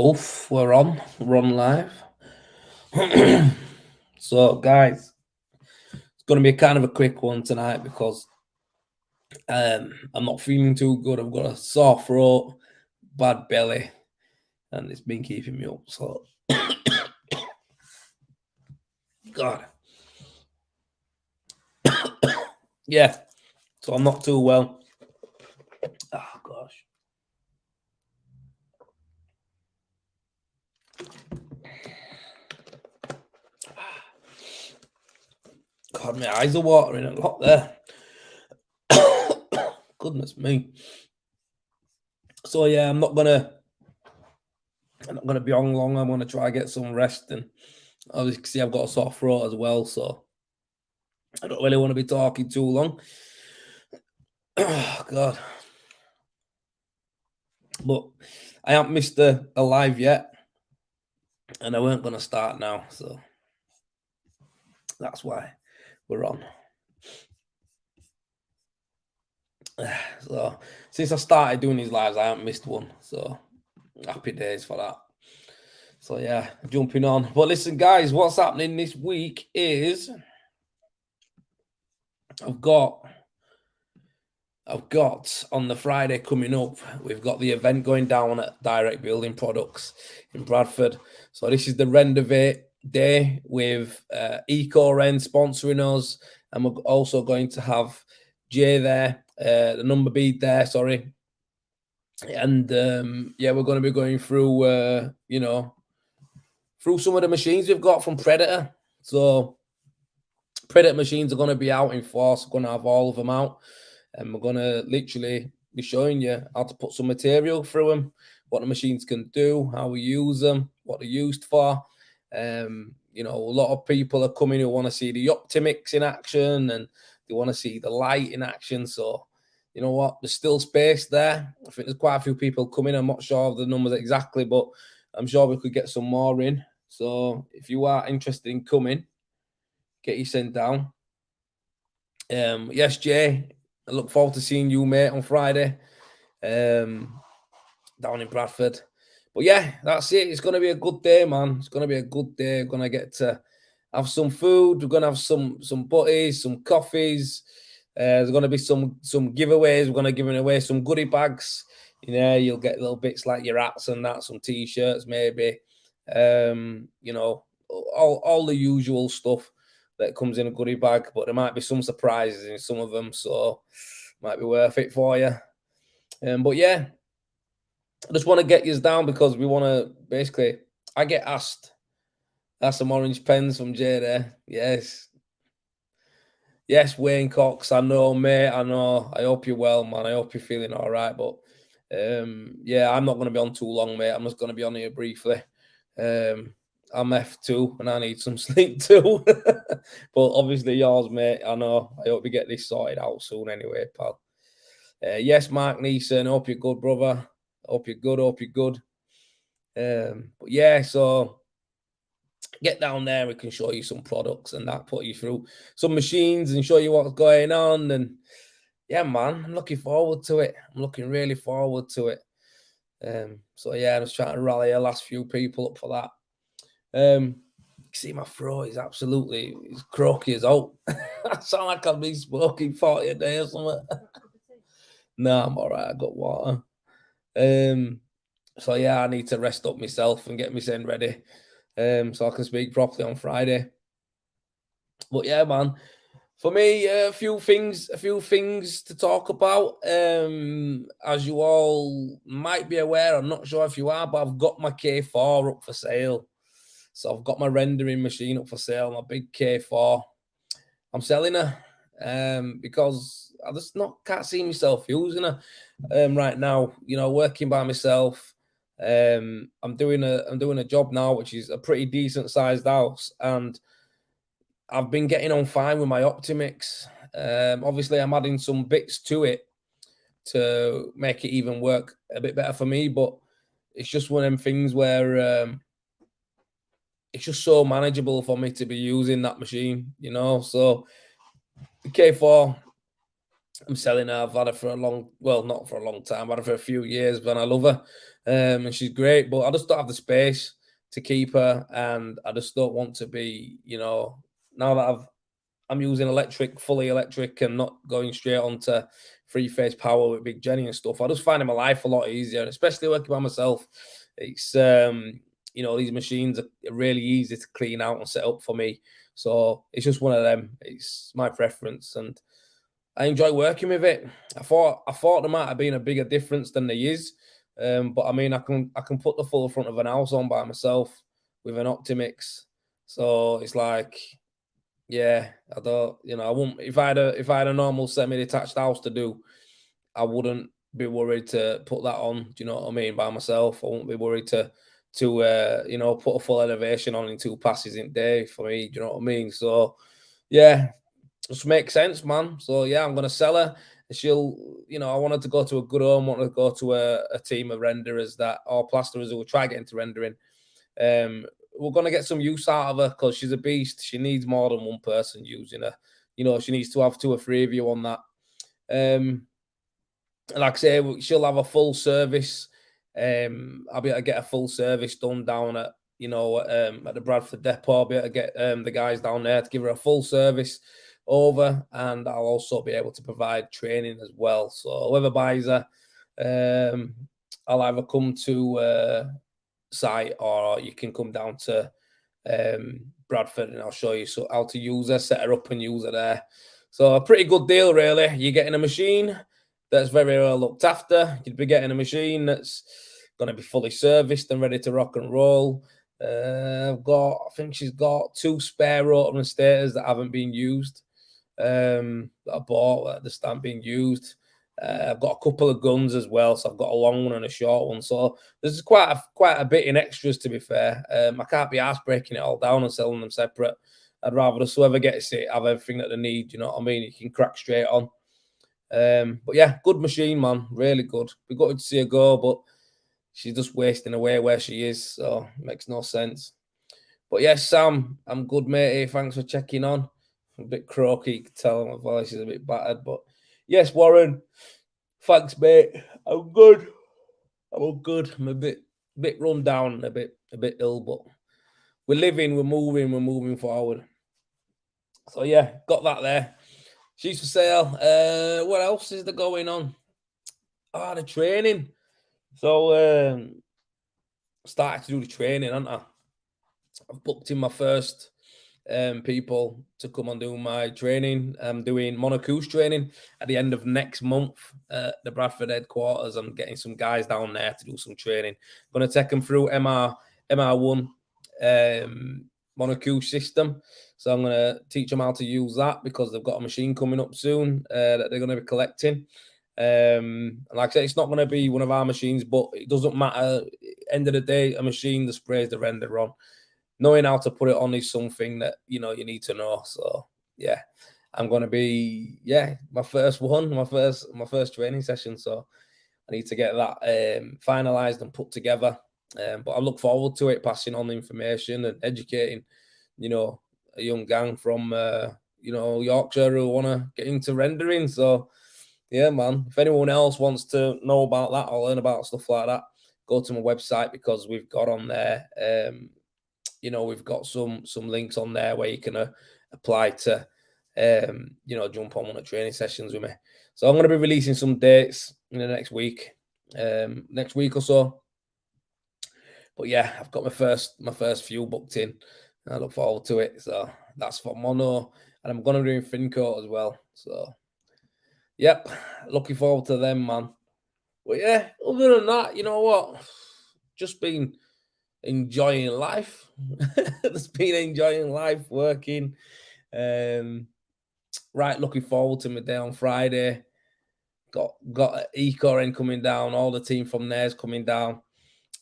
Oof, we're on live. So, guys, it's going to be kind of a quick one tonight because I'm not feeling too good. I've got a sore throat, bad belly, and it's been keeping me up. So, God, yeah. So I'm not too well. Oh gosh, God, my eyes are watering a lot there. Goodness me. So yeah, I'm not gonna be on long. I'm gonna try get some rest, and obviously I've got a sore throat as well, so I don't really want to be talking too long. Oh God, but I haven't missed a live yet, and I weren't gonna start now, so that's why we're on. So since I started doing these lives, I haven't missed one. So happy days for that. So yeah, jumping on. But listen, guys, what's happening this week is I've got I've got on the Friday coming up, we've got the event going down at Direct Building Products in Bradford. So this is the Renovate Day with Eco Rend sponsoring us, and we're also going to have Jay there, the number bead there, sorry. And yeah, we're going to be going through, through some of the machines we've got from Predator. So Predator machines are going to be out in force. We're going to have all of them out, and we're going to literally be showing you how to put some material through them, what the machines can do, how we use them, what they're used for. A lot of people are coming who want to see the Optimics in action, and they want to see the light in action. So, you know what? There's still space there. I think there's quite a few people coming. I'm not sure of the numbers exactly, but I'm sure we could get some more in. So, if you are interested in coming, get you sent down. Yes, Jay. I look forward to seeing you, mate, on Friday. Down in Bradford. But yeah, that's it. It's gonna be a good day, man. It's gonna be a good day. We're gonna get to have some food. We're gonna have some butties, some coffees. There's gonna be some giveaways. We're gonna giving away some goodie bags. You'll get little bits like your hats and that, some t-shirts maybe. All the usual stuff that comes in a goodie bag, but there might be some surprises in some of them, so might be worth it for you. But yeah, I just want to get you down because we want to basically. I get asked. That's some orange pens from Jay there. Yes. Yes, Wayne Cox. I know, mate. I know. I hope you're well, man. I hope you're feeling all right. But yeah, I'm not going to be on too long, mate. I'm just going to be on here briefly. I'm F2 and I need some sleep too. But obviously yours, mate. I know. I hope we get this sorted out soon anyway, pal. Yes, Mark Neeson. Hope you're good, brother. Hope you're good. Hope you're good. But yeah, so get down there. We can show you some products and that, put you through some machines and show you what's going on. And yeah, man, I'm looking forward to it. I'm looking really forward to it. So yeah, I was trying to rally a last few people up for that. See, my throat is absolutely it's croaky as out. I sound like I've been smoking 40 a day or something. No, I'm all right. I got water. Um, so yeah, I need to rest up myself and get myself ready, so I can speak properly on Friday. But yeah, man, for me, a few things to talk about. As you all might be aware, I'm not sure if you are, but I've got my K4 up for sale. So I've got my rendering machine up for sale, my big K4. I'm selling her because I just not can't see myself using her right now. Working by myself. I'm doing a job now, which is a pretty decent sized house, and I've been getting on fine with my Optimics. Obviously, I'm adding some bits to it to make it even work a bit better for me, but it's just one of them things where it's just so manageable for me to be using that machine. So the K4 I'm selling her. I've had her for a long, well, not for a long time. I've had her for a few years, but I love her, and she's great. But I just don't have the space to keep her, and I just don't want to be, now that I'm using electric, fully electric, and not going straight onto three-phase power with Big Jenny and stuff. I just finding my life a lot easier, and especially working by myself. It's these machines are really easy to clean out and set up for me. So it's just one of them. It's my preference, and I enjoy working with it. I thought there might have been a bigger difference than there is. But I mean, I can put the full front of an house on by myself with an Optimix. So it's like, yeah, I don't, I wouldn't, if I had a normal semi-detached house to do, I wouldn't be worried to put that on. Do you know what I mean? By myself, I wouldn't be worried to put a full elevation on in 2 passes in a day for me. Do you know what I mean? So yeah, just makes sense, man. So yeah, I'm gonna sell her. She'll, I wanted to go to a good home, wanted to go to a team of renderers that or plasterers who will try getting to rendering. We're gonna get some use out of her because she's a beast. She needs more than one person using her. She needs to have 2 or 3 of you on that. Like I say, she'll have a full service. I'll be able to get a full service done down at the Bradford depot. I'll be able to get the guys down there to give her a full service over, and I'll also be able to provide training as well. So whoever buys her, I'll either come to site or you can come down to Bradford and I'll show you how to use her, set her up and use her there. So a pretty good deal, really. You're getting a machine that's very well looked after. You'd be getting a machine that's going to be fully serviced and ready to rock and roll. I think she's got 2 spare rotor and stators that haven't been used. That I bought that just aren't being used. I've got a couple of guns as well, so I've got a long one and a short one. So there's quite a bit in extras, to be fair. I can't be asked breaking it all down and selling them separate. I'd rather just whoever gets it have everything that they need. You know what I mean? You can crack straight on. But yeah, good machine, man. Really good. We got to see her go, but she's just wasting away where she is, so it makes no sense. But yes, Sam, I'm good, matey. Thanks for checking on. I'm a bit croaky, you can tell my voice is a bit battered. But yes, Warren, thanks, mate. I'm good. I'm all good. I'm a bit run down, a bit ill, but we're living, we're moving forward. So yeah, got that there. She's for sale. What else is there going on? The training. So started to do the training, haven't I? I've booked in my first people to come and do my training. I'm doing monocouche training at the end of next month at the Bradford headquarters. I'm getting some guys down there to do some training. I'm going to take them through MR1 monocouche system. So I'm going to teach them how to use that because they've got a machine coming up soon that they're going to be collecting. Like I said, it's not going to be one of our machines, but it doesn't matter. End of the day, a machine that sprays the render on. Knowing how to put it on is something that you need to know. So yeah, I'm gonna be my first training session. So I need to get that finalized and put together. But I look forward to it, passing on the information and educating, a young gang from Yorkshire who want to get into rendering. So yeah, man. If anyone else wants to know about that or learn about stuff like that, go to my website because we've got on there. We've got some links on there where you can apply to, jump on one of the training sessions with me. So I'm going to be releasing some dates in the next week or so. But yeah, I've got my first few booked in. I look forward to it. So that's for mono, and I'm going to do Fincoat as well. So yep, looking forward to them, man. But yeah, other than that, you know what? Just been enjoying life. Just been enjoying life, working. Right, looking forward to my day on Friday. Got Ecorin coming down. All the team from there's coming down.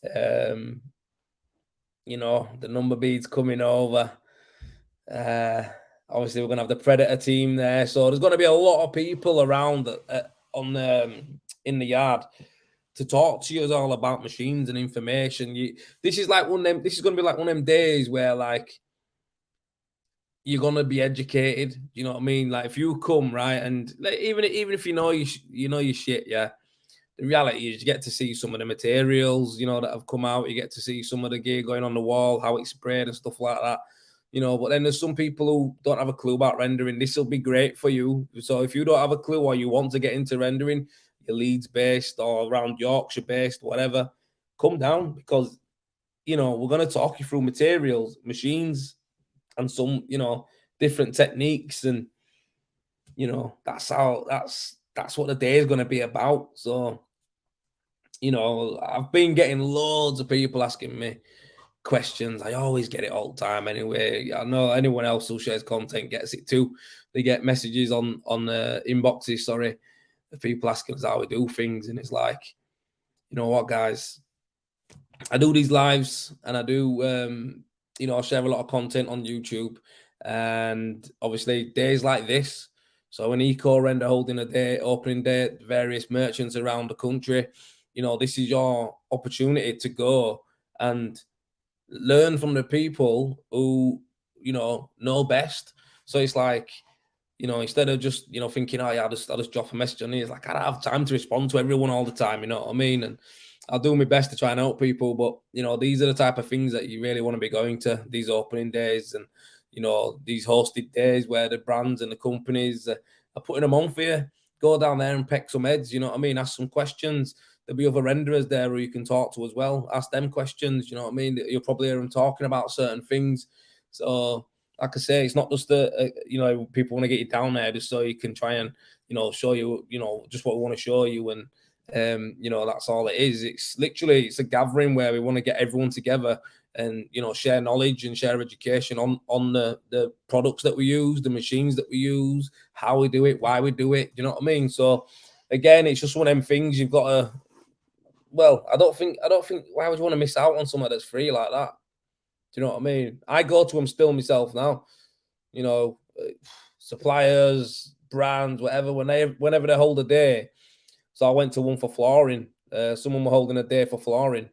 The number beads coming over. Obviously, we're gonna have the Predator team there, so there's gonna be a lot of people around in the yard to talk to you all about machines and information. This is going to be like one of them days where like you're gonna be educated. You know what I mean? Like if you come right, and like, even if you know you know your shit, yeah. The reality is you get to see some of the materials, you know, that have come out. You get to see some of the gear going on the wall, how it's sprayed and stuff like that. You know, but then there's some people who don't have a clue about rendering. This will be great for you. So if you don't have a clue or you want to get into rendering, you're Leeds based or around Yorkshire based, whatever, come down because you know we're going to talk you through materials, machines, and some different techniques, and that's what the day is going to be about. So I've been getting loads of people asking me questions. I always get it all the time anyway. I know anyone else who shares content gets it too. They get messages on inboxes, sorry, of people asking us how we do things, and it's like, you know what, guys, I do these lives and I do I share a lot of content on YouTube, and obviously days like this. So an eco render holding a day, opening day at various merchants around the country, this is your opportunity to go and learn from the people who, know best. So it's like, instead of just, thinking, oh yeah, I'll just drop a message on here. It's like I don't have time to respond to everyone all the time, you know what I mean? And I'll do my best to try and help people, but these are the type of things that you really want to be going to, these opening days and these hosted days where the brands and the companies are putting them on for you. Go down there and peck some heads, you know what I mean? Ask some questions. There'll be other renderers there who you can talk to as well. Ask them questions, you know what I mean? You'll probably hear them talking about certain things. So like I say, it's not just people want to get you down there just so you can try and show you just what we want to show you, and that's all it is. It's a gathering where we want to get everyone together and share knowledge and share education on the products that we use, the machines that we use, how we do it, why we do it. You know what I mean? So again, it's just one of them things you've got to. Well, I don't think. Why would you want to miss out on something that's free like that? Do you know what I mean? I go to them still myself now. You know, suppliers, brands, whatever. Whenever they hold a day. So I went to one for flooring. Someone were holding a day for flooring.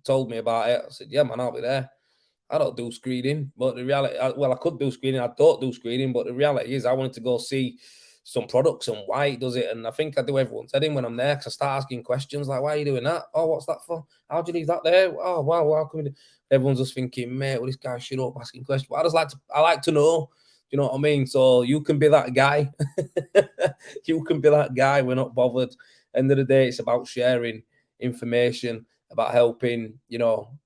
Told me about it. I said, "Yeah, man, I'll be there." I don't do screening, but the reality, I could do screening. I don't do screening, but the reality is, I wanted to go see some products and why it does it. And I think I do everyone's heading when I'm there, because I start asking questions like, "Why are you doing that? Oh, what's that for? How'd you leave that there? Oh, wow, how come you do-" Everyone's just thinking, mate, well, this guy shut up asking questions. But I like to know. Do you know what I mean? So you can be that guy. You can be that guy. We're not bothered. End of the day, it's about sharing information, about helping,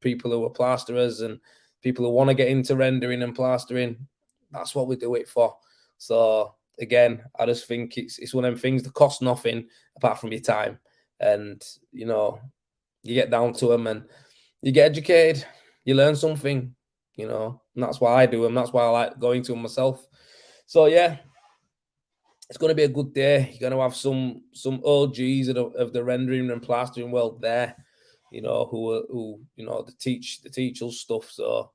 people who are plasterers and people who want to get into rendering and plastering. That's what we do it for. So again, I just think it's one of them things that cost nothing apart from your time, and you get down to them and you get educated, you learn something, and that's why I do them. That's why I like going to them myself. So yeah, it's going to be a good day. You're going to have some OGs of the rendering and plastering world there, who they teach us stuff. So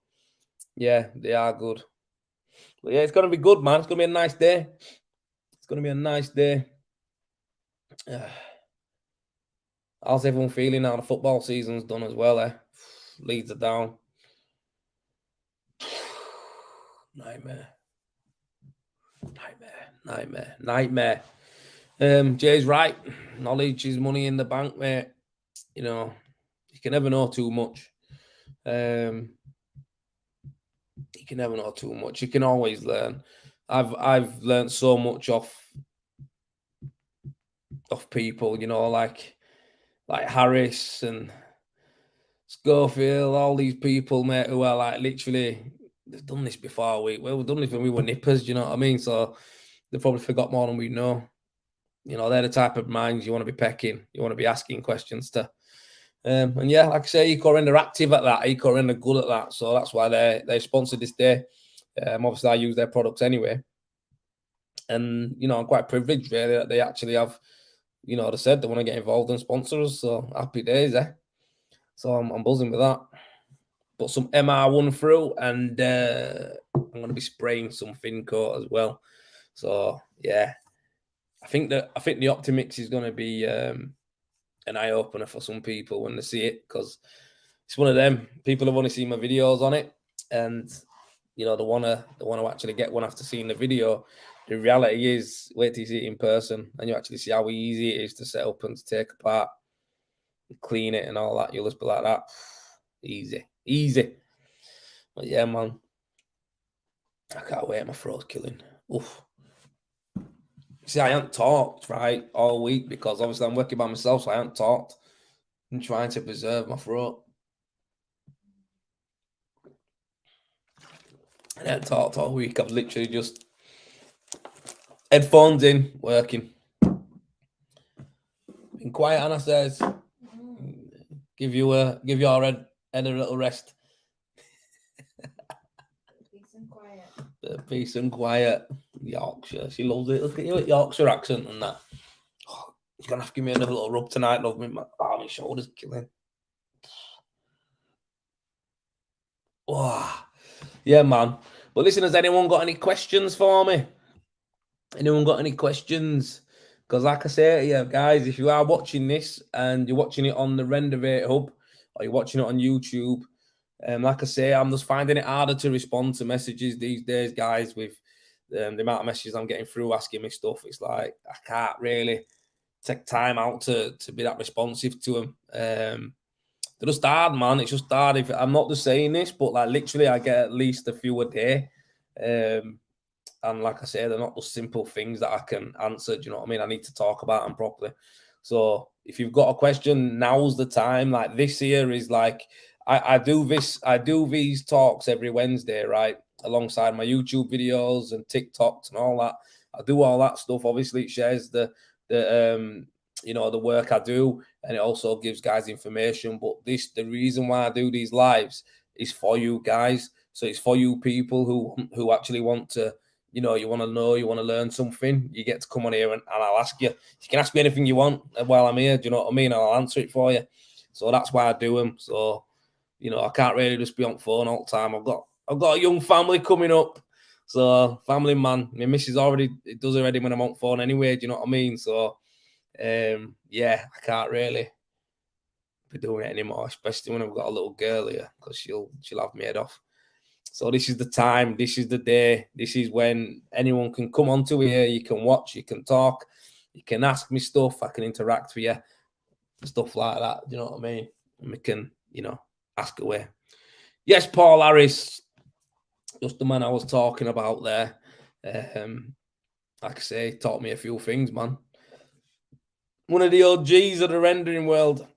yeah, they are good. But yeah, it's going to be good, man. It's going to be a nice day. It's going to be a nice day. How's everyone feeling now? The football season's done as well, eh? Leeds are down. Nightmare. Jay's right. Knowledge is money in the bank, mate. You can never know too much. You can never know too much. You can always learn. I've learned so much off people, like Harris and Schofield, all these people, mate, who are like literally, they've done this before. We've done this when we were nippers, do you know what I mean? So they probably forgot more than we know. They're the type of minds you want to be pecking, you want to be asking questions to. And yeah, like I say, Eco Render active at that, Eco Render good at that. So that's why they sponsored this day. Obviously, I use their products anyway. And, I'm quite privileged, really, that they actually have, they said they want to get involved and sponsor us. So happy days, eh? So I'm buzzing with that. Put some MR1 through, and I'm going to be spraying some fin coat as well. So yeah, I think the Optimix is going to be an eye opener for some people when they see it, because it's one of them. People have only seen my videos on it, and they wanna actually get one after seeing the video. The reality is, wait till you see it in person, and you actually see how easy it is to set up and to take apart, clean it, and all that. You'll just be like that, easy, easy. But yeah, man, I can't wait. My throat's killing. Oof. See, I haven't talked right all week because obviously I'm working by myself, so I haven't talked. I'm trying to preserve my throat. I haven't talked all week. I've literally just headphones in, working. Been quiet, Anna says. Give your head a little rest. Peace and quiet. Peace and quiet. Yorkshire. She loves it. Look at you with Yorkshire accent and that. Oh, you're gonna have to give me another little rub tonight, love me. My shoulder's killing. Oh, yeah, man. But listen, has anyone got any questions for me? Anyone got any questions? Because like I say, yeah, guys, if you are watching this and you're watching it on the Renderate Hub or you're watching it on YouTube, like I say, I'm just finding it harder to respond to messages these days, guys, with the amount of messages I'm getting through asking me stuff. It's like I can't really take time out to be that responsive to them. They're just hard, man. It's just hard. If I'm not just saying this, but like literally, I get at least a few a day. And like I say, they're not just simple things that I can answer. Do you know what I mean? I need to talk about them properly. So if you've got a question, now's the time. Like this year is like I do these talks every Wednesday, right? Alongside my YouTube videos and TikToks and all that. I do all that stuff. Obviously, it shares the the work I do, and it also gives guys information. But the reason why I do these lives is for you guys. So it's for you people who actually want to, you want to know, you want to learn something. You get to come on here and I'll ask you. You can ask me anything you want while I'm here. Do you know what I mean? I'll answer it for you. So that's why I do them. So I can't really just be on phone all the time. I've got a young family coming up. So family man, my missus it does already when I'm on phone anyway. Do you know what I mean? So yeah, I can't really be doing it anymore, especially when I've got a little girl here, because she'll have me head off. So this is the time, this is the day, this is when anyone can come onto here. You can watch, you can talk, you can ask me stuff, I can interact with you, stuff like that. Do you know what I mean? And we can, ask away. Yes, Paul Harris, just the man I was talking about there. Like I say, taught me a few things, man. One of the OGs of the rendering world.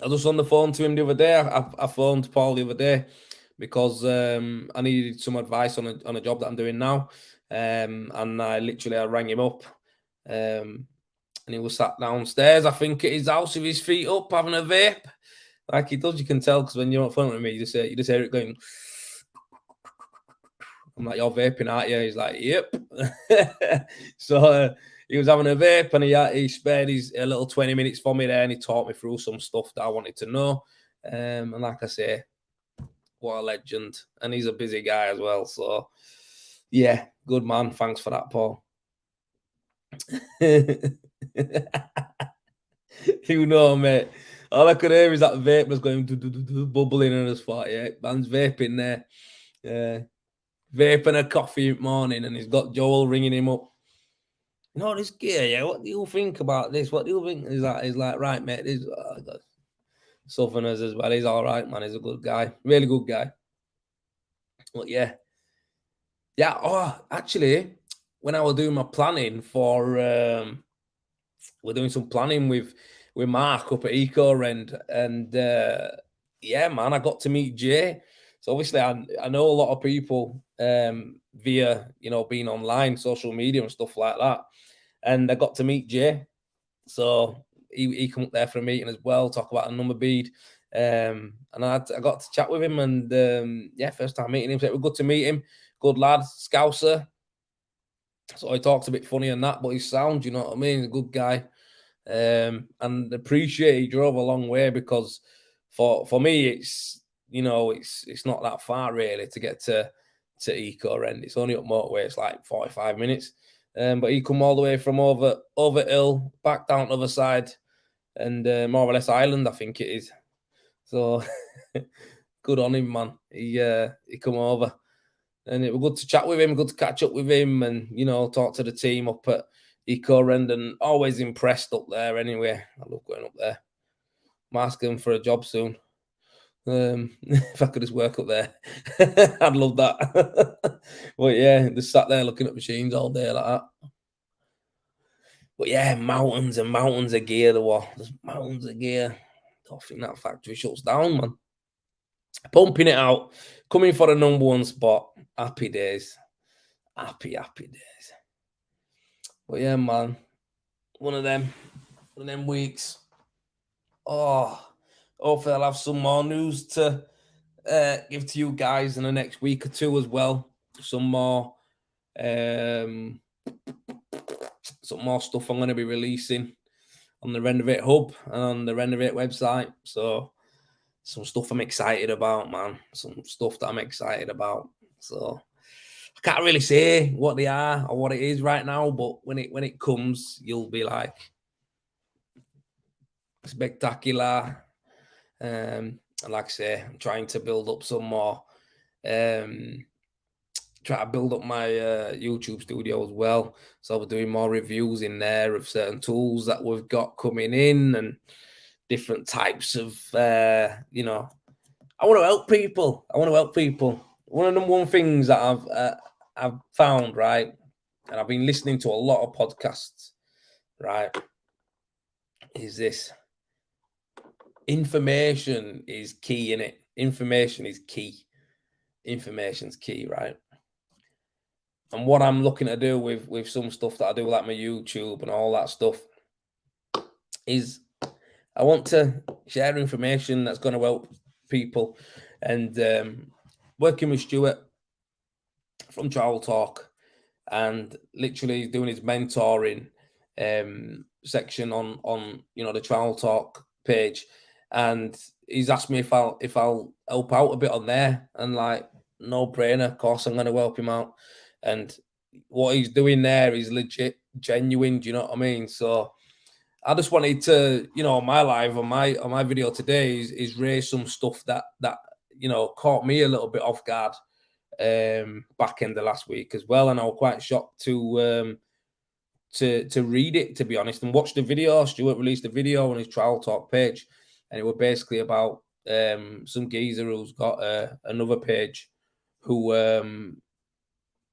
I was just on the phone to him the other day. I phoned Paul the other day because I needed some advice on a job that I'm doing now. And I rang him up. And he was sat downstairs, I think, at his house with his feet up, having a vape. Like he does, you can tell, because when you're on phone with me, you just hear it going. I'm like, you're vaping, aren't you? He's like, yep. So he was having a vape, and he spared a little 20 minutes for me there, and he taught me through some stuff that I wanted to know. And like I say, what a legend. And he's a busy guy as well. So yeah, good man. Thanks for that, Paul. Mate. All I could hear is that vape was going bubbling, and I just thought, yeah, man's vaping there. Vaping a coffee in the morning, and he's got Joel ringing him up. This gear, yeah. What do you think about this? What do you think? He's like, right, mate. This Southerners as well. He's all right, man. He's a good guy, really good guy. But yeah. Oh, actually, when I was doing my planning for, we're doing some planning with Mark up at EcoRend, and yeah, man, I got to meet Jay. So obviously, I know a lot of people via being online, social media, and stuff like that. And I got to meet Jay, so he come up there for a meeting as well, talk about a number bead. And I got to chat with him, and yeah, first time meeting him, so it was good to meet him. Good lad, Scouser. So he talks a bit funny and that, but he's sound, you know what I mean? He's a good guy. And appreciate he drove a long way, because for me it's it's not that far really to get to EcoRend. It's only up motorway, it's like 45 minutes. But he come all the way from over hill back down to the other side, and more or less island, I think it is. So good on him, man. He come over, and it was good to chat with him, good to catch up with him, and talk to the team up at Ecorend, and always impressed up there. Anyway, I love going up there. I'm asking for a job soon. If I could just work up there, I'd love that. But yeah, just sat there looking at machines all day like that. But yeah, mountains and mountains of gear. There's mountains of gear. I don't think that factory shuts down, man. Pumping it out, coming for a #1 spot. Happy days. Happy days. But yeah, man, one of them weeks. Oh, hopefully I'll have some more news to give to you guys in the next week or two as well. Some more stuff I'm going to be releasing on the Renovate Hub and on the Renovate website. So some stuff I'm excited about, man. Some stuff that I'm excited about. So I can't really say what they are or what it is right now, but when it comes, you'll be like spectacular. And like I say, I'm trying to build up some more. Try to build up my YouTube studio as well. So we're doing more reviews in there of certain tools that we've got coming in and different types of, I want to help people. One of the one things that I've found, right, and I've been listening to a lot of podcasts, right, is this. Information is key, innit? Information is key. Information's key, right? And what I'm looking to do with some stuff that I do, like my YouTube and all that stuff, is I want to share information that's going to help people. And working with Stuart from Travel Talk and literally doing his mentoring section on the Travel Talk page, and he's asked me if I'll help out a bit on there, and like, no brainer, of course I'm going to help him out. And what he's doing there is legit, genuine. Do you know what I mean? So I just wanted to, my live on my video today is raise some stuff that caught me a little bit off guard back in the last week as well, and I was quite shocked to read it, to be honest, and watch the video. Stuart released a video on his Travel Talk page, and it was basically about some geezer who's got another page who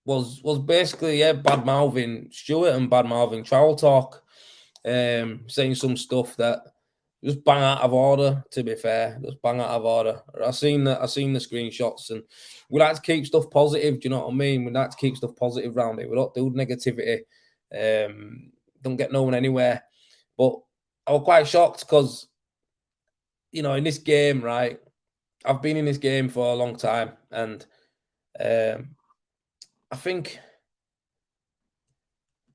was basically bad mouthing Stuart and bad mouthing Travel Talk, saying some stuff that just bang out of order. To be fair, just bang out of order. I seen the screenshots, and we like to keep stuff positive. Do you know what I mean? We like to keep stuff positive around it. We don't do negativity. Don't get no one anywhere. But I was quite shocked because, in this game, right? I've been in this game for a long time, and I think,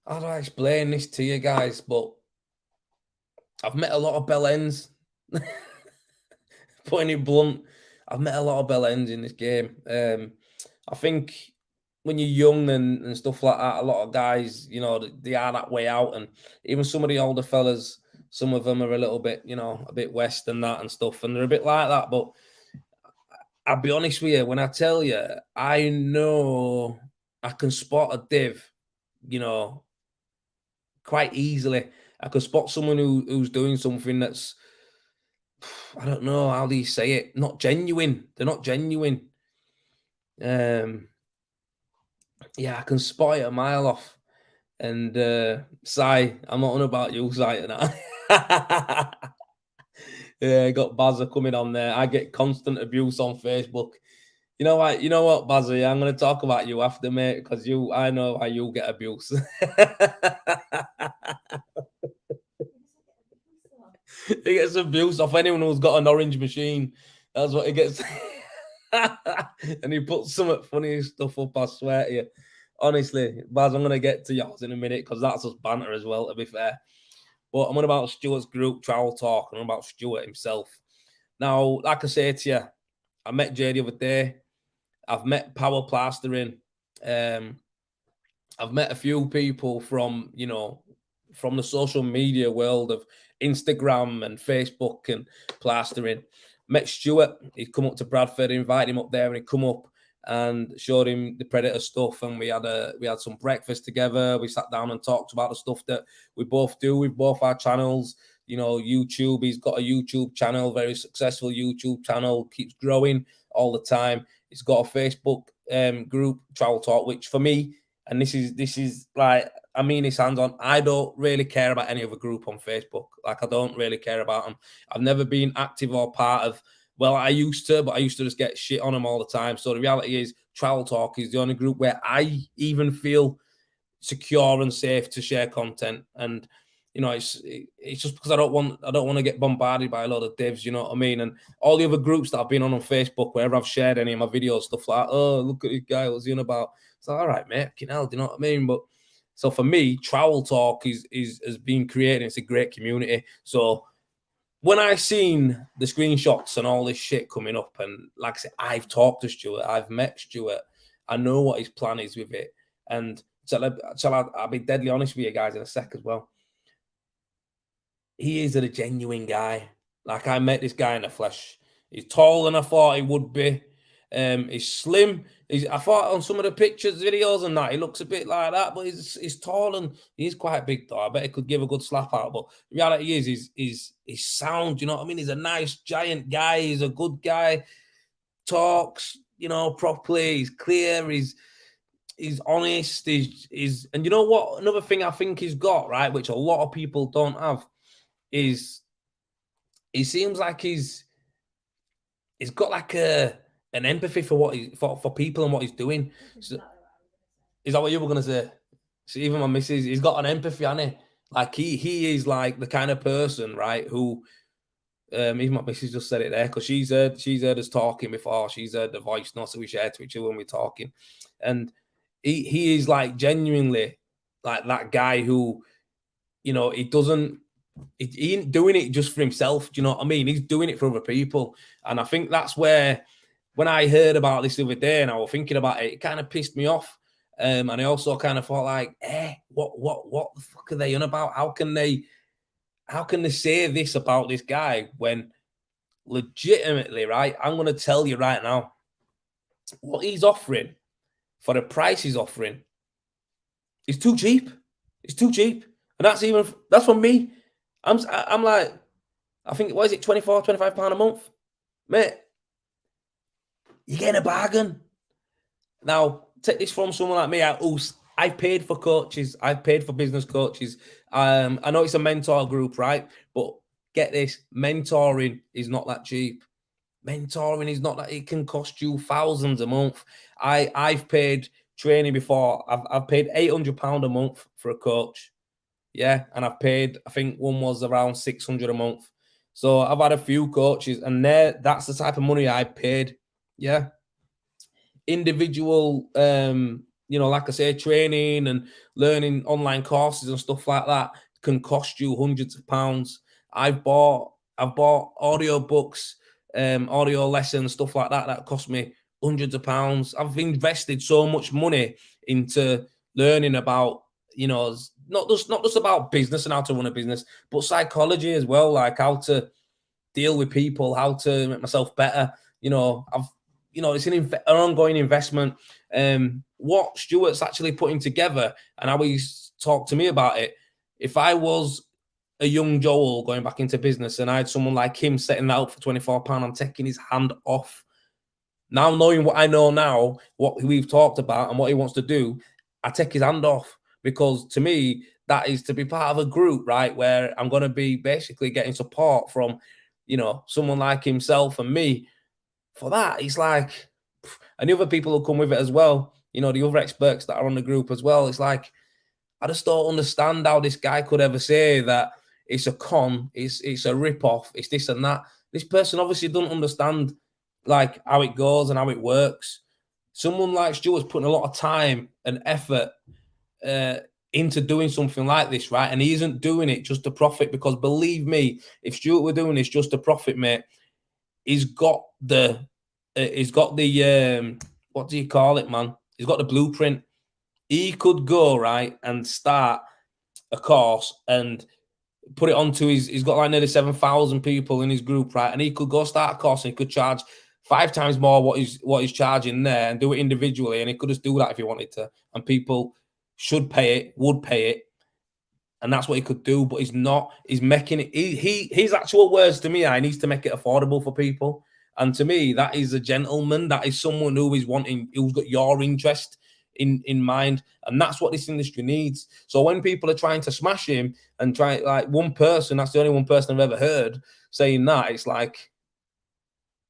how do I explain this to you guys? But I've met a lot of bell ends. Putting it blunt, I've met a lot of bell ends in this game. I think when you're young and stuff like that, a lot of guys, they are that way out. And even some of the older fellas, some of them are a little bit, a bit west and that and stuff. And they're a bit like that. But I'll be honest with you, when I tell you, I know I can spot a div, quite easily. I could spot someone who's doing something that's, I don't know, how do you say it? Not genuine. They're not genuine. Yeah, I can spot it a mile off. And Si, I'm not on about you, Si, and I. Yeah, got Bazza coming on there. I get constant abuse on Facebook. You know what? You know what, Bazza? I'm going to talk about you after, mate, because I know how you get abuse. He gets abuse off anyone who's got an orange machine. That's what he gets. And he puts some funny stuff up, I swear to you. Honestly, Baz, I'm going to get to yours in a minute because that's just banter as well, to be fair. But I'm on about Stuart's group, Travel Talk, and I'm about Stuart himself. Now, like I say to you, I met Jay the other day. I've met Power Plastering. I've met a few people from, from the social media world of Instagram and Facebook and plastering. met Stuart. He'd come up to Bradford, invited him up there, and he'd come up and showed him the Predator stuff, and we had some breakfast together. We sat down and talked about the stuff that we both do with both our channels. You know, YouTube. He's got a YouTube channel, very successful YouTube channel, keeps growing all the time. He's got a Facebook group, Travel Talk, which for me, and this is like, I mean, his hands on. I don't really care about any other group on Facebook. Like, I don't really care about them. I've never been active or part of. Well, I used to, but I used to just get shit on them all the time. So the reality is, Travel Talk is the only group where I even feel secure and safe to share content. And you know, it's just because I don't want to get bombarded by a lot of divs, you know what I mean? And all the other groups that I've been on Facebook, wherever I've shared any of my videos, stuff like, oh, look at this guy, what's he on about? It's like, all right, mate, fucking hell, do you know what I mean? But so for me, Travel Talk has been created. It's a great community. So when I seen the screenshots and all this shit coming up, and like I said, I've talked to Stuart, I've met Stuart, I know what his plan is with it. And I'll be deadly honest with you guys in a sec as well. He is a genuine guy. Like, I met this guy in the flesh. He's taller than I thought he would be. He's slim. I thought on some of the pictures, videos, and that he looks a bit like that, but he's tall and he's quite big though. I bet he could give a good slap out. But the reality is, he's sound. You know what I mean? He's a nice giant guy. He's a good guy. Talks, you know, properly. He's clear. He's honest. He's and you know what? Another thing I think he's got, right, which a lot of people don't have, is he seems like he's got like an empathy for what for people and what he's doing. So, is that what you were gonna say? So even my missus, he's got an empathy, hasn't he? Like he is like the kind of person, right, who even my missus just said it there, because she's heard us talking before. She's heard the voice notes that we share to each other when we're talking. And he is like genuinely like that guy who, you know, he ain't doing it just for himself. Do you know what I mean? He's doing it for other people. And I think that's where, when I heard about this the other day and I was thinking about it, it kind of pissed me off. And I also kind of thought like, what the fuck are they on about? How can they say this about this guy when legitimately, right? I'm going to tell you right now, what he's offering for the price he's offering is too cheap. It's too cheap. And that's from me. I'm like, I think, what is it, £24, £25 a month? Mate, you're getting a bargain. Now, take this from someone like me. I've paid for coaches. I've paid for business coaches. I know it's a mentor group, right? But get this, mentoring is not that cheap. Mentoring is not that, it can cost you thousands a month. I've paid training before. I've paid £800 a month for a coach. Yeah, and I've paid, I think one was around 600 a month. So I've had a few coaches, and that's the type of money I paid. Yeah. Individual, you know, like I say, training and learning online courses and stuff like that can cost you hundreds of pounds. I've bought audio books, audio lessons, stuff like that cost me hundreds of pounds. I've invested so much money into learning about, you know, not just about business and how to run a business, but psychology as well, like how to deal with people, how to make myself better. You know, it's an ongoing investment. What Stuart's actually putting together and how he's talked to me about it, if I was a young Joel going back into business and I had someone like him setting that up for £24, I'm taking his hand off. Now, knowing what I know now, what we've talked about and what he wants to do, I take his hand off, because to me, that is to be part of a group, right, where I'm going to be basically getting support from, you know, someone like himself and me. For that, it's like, and the other people will come with it as well. You know, the other experts that are on the group as well. It's like, I just don't understand how this guy could ever say that it's a con, it's a rip-off, it's this and that. This person obviously doesn't understand like how it goes and how it works. Someone like Stuart's putting a lot of time and effort into doing something like this, right? And he isn't doing it just to profit, because believe me, if Stuart were doing this just to profit, mate, he's got the what do you call it, man? He's got the blueprint. He could go right and start a course and put it onto he's got like nearly 7,000 people in his group, right? And he could go start a course and he could charge 5 times more what he's charging there and do it individually. And he could just do that if he wanted to. And people should pay it, would pay it. And that's what he could do, but he's not. He's making it. His actual words to me, I needs to make it affordable for people. And to me, that is a gentleman. That is someone who is wanting, who's got your interest in mind, and that's what this industry needs. So when people are trying to smash him and try, like one person, that's the only one person I've ever heard saying that, it's like,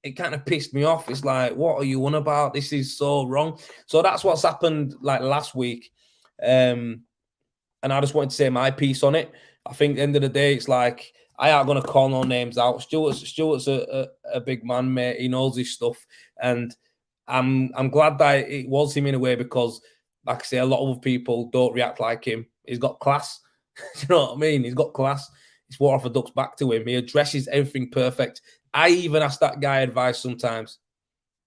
it kind of pissed me off. It's like, what are you on about? This is so wrong. So that's what's happened like last week. And I just wanted to say my piece on it. I think at the end of the day, it's like, I ain't going to call no names out. Stuart's a big man, mate. He knows his stuff. And I'm glad that it was him in a way, because, like I say, a lot of people don't react like him. He's got class. You know what I mean? He's got class. It's water off a duck's back to him. He addresses everything perfect. I even ask that guy advice sometimes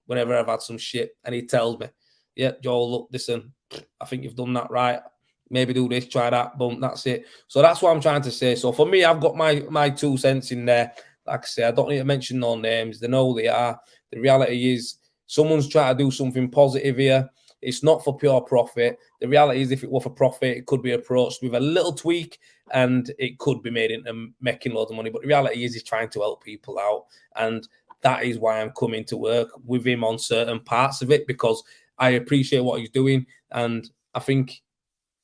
whenever I've had some shit, and he tells me, yeah, Joel, look, listen, I think you've done that right. Maybe do this, try that, boom, that's it. So that's what I'm trying to say. So for me, I've got my 2 cents in there. Like I say, I don't need to mention no names. They know they are. The reality is, someone's trying to do something positive here. It's not for pure profit. The reality is, if it were for profit, it could be approached with a little tweak and it could be made into making loads of money. But the reality is, he's trying to help people out. And that is why I'm coming to work with him on certain parts of it, because I appreciate what he's doing. And I think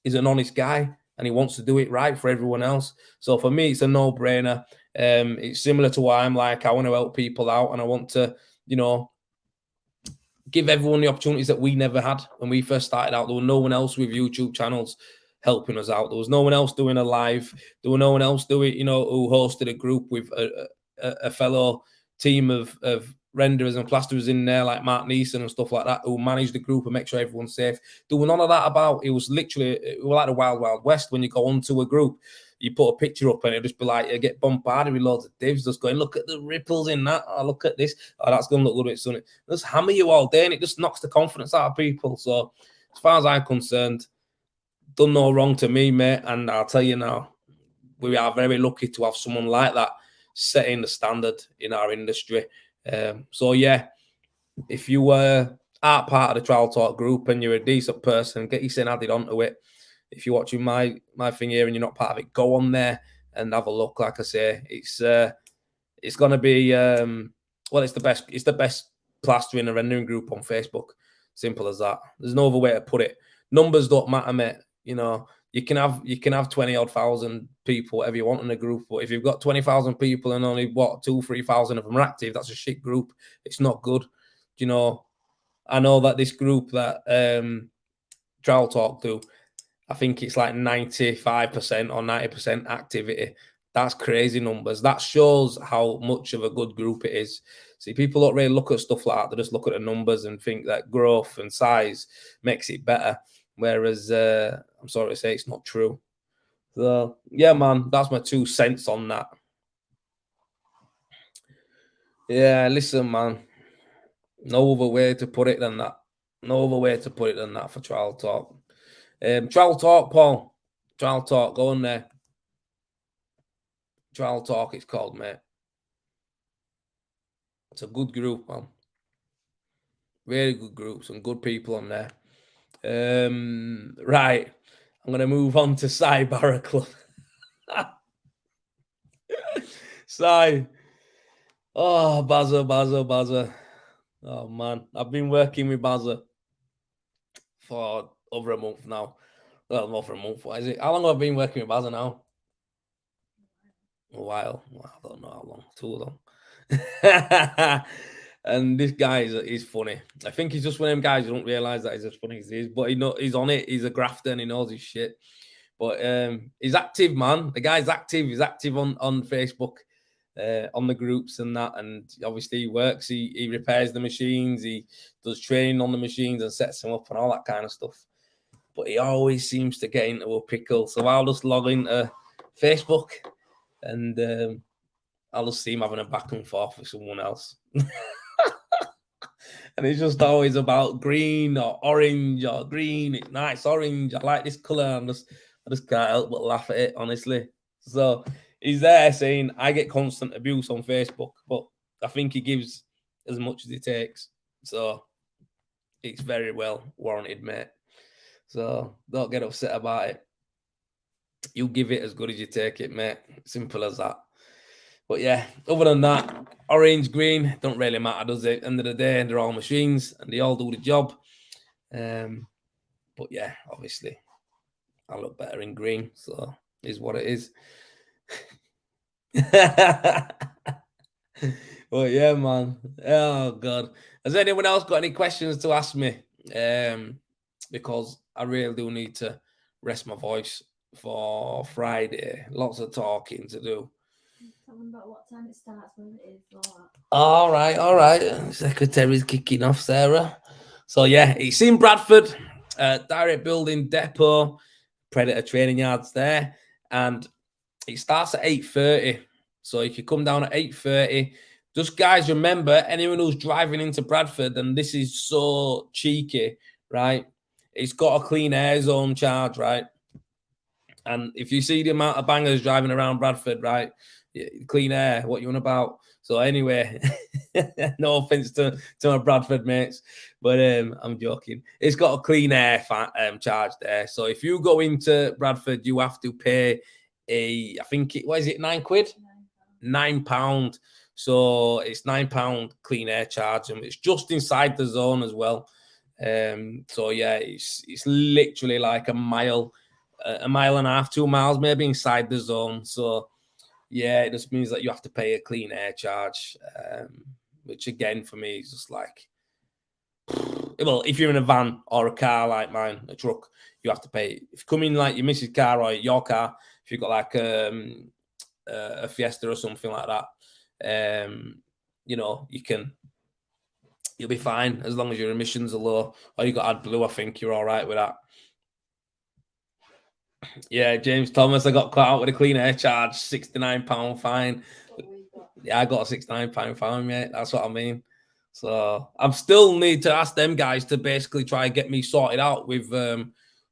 he's an honest guy and he wants to do it right for everyone else. So for me, it's a no-brainer. It's similar to why I'm like, I want to help people out and I want to, you know, give everyone the opportunities that we never had when we first started out. There was no one else with YouTube channels helping us out. There was no one else doing a live. There was no one else doing, you know, who hosted a group with a fellow team of renderers and plasterers in there, like Mark Neeson and stuff like that, who managed the group and make sure everyone's safe. There was none of that about. It was literally, it was like the Wild Wild West. When you go onto a group, you put a picture up and it'll just be like, you get bombarded with loads of divs just going, look at the ripples in that. Oh, look at this. Oh, that's going to look a little bit sunny. Just hammer you all day and it just knocks the confidence out of people. So as far as I'm concerned, done no wrong to me, mate. And I'll tell you now, we are very lucky to have someone like that setting the standard in our industry. So yeah, if you are part of the Trial Talk group and you're a decent person, get your sin added onto it. If you're watching my thing here and you're not part of it, go on there and have a look. Like I say, it's going to be well, it's the best plastering and rendering group on Facebook. Simple as that. There's no other way to put it. Numbers don't matter, mate. You know, you can have 20 odd thousand people, whatever you want in a group, but if you've got 20,000 people and only 2,000-3,000 of them are active, that's a shit group. It's not good. You know, I know that this group that Trial Talk do, I think it's like 95% or 90% activity. That's crazy numbers. That shows how much of a good group it is. See, people don't really look at stuff like that. They just look at the numbers and think that growth and size makes it better. Whereas, I'm sorry to say, it's not true. So, yeah, man, that's my 2 cents on that. Yeah, listen, man. No other way to put it than that. No other way to put it than that for Trial Talk. Trial Talk, Paul. Trial Talk, go on there. Trial Talk, it's called, mate. It's a good group, man. Really good group, some good people on there. Right, I'm going to move on to Cy Barra Club. Cy. Oh, Bazza. Oh, man. I've been working with Bazza for over a month now. Well, not for a month. What is it? How long have I been working with Bazza now? A while. Well, I don't know how long. Too long. And this guy is funny. I think he's just one of them guys who don't realize that he's as funny as he is, but he's on it. He's a grafter and he knows his shit. But he's active, man. The guy's active. He's active on Facebook, on the groups and that. And obviously he works. He repairs the machines. He does training on the machines and sets them up and all that kind of stuff. But he always seems to get into a pickle. So I'll just log into Facebook and I'll just see him having a back and forth with someone else. And it's just always about green or orange or green. It's nice orange. I like this color. I just can't help but laugh at it, honestly. So He's there saying, I get constant abuse on Facebook, but I think he gives as much as he takes. So it's very well warranted, mate. So don't get upset about it. You give it as good as you take it, mate. Simple as that. But yeah, other than that, orange, green, don't really matter, does it? End of the day, they're all machines and they all do the job. But yeah, obviously, I look better in green, so is what it is. But yeah, man. Oh god. Has anyone else got any questions to ask me? Because I really do need to rest my voice for Friday. Lots of talking to do. Tell them about what time it starts, where it is, all that. All right. Secretary's kicking off, Sarah. So yeah, it's in Bradford, Direct Building Depot, Predator Training Yards there, and it starts at 8:30. So if you come down at 8:30, just guys, remember anyone who's driving into Bradford, and this is so cheeky, right? It's got a clean air zone charge, right? And if you see the amount of bangers driving around Bradford, right? Clean air, what you on about? So anyway, no offense to my Bradford mates, but I'm joking. It's got a clean air charge there. So if you go into Bradford, you have to pay I think what is it, £9? £9. So it's £9 clean air charge, and it's just inside the zone as well. So yeah, it's literally like a mile and a half, 2 miles maybe inside the zone. So yeah, it just means that you have to pay a clean air charge, which again for me is just like, well, if you're in a van or a car like mine, a truck, you have to pay. If you come in like your missus' car or your car, if you've got like a Fiesta or something like that, you'll be fine as long as your emissions are low. Or you got AdBlue, I think you're all right with that. Yeah, James Thomas, I got caught out with a clean air charge, £69 fine. Yeah, I got a £69 fine, mate. That's what I mean. So I'm still need to ask them guys to basically try and get me sorted out with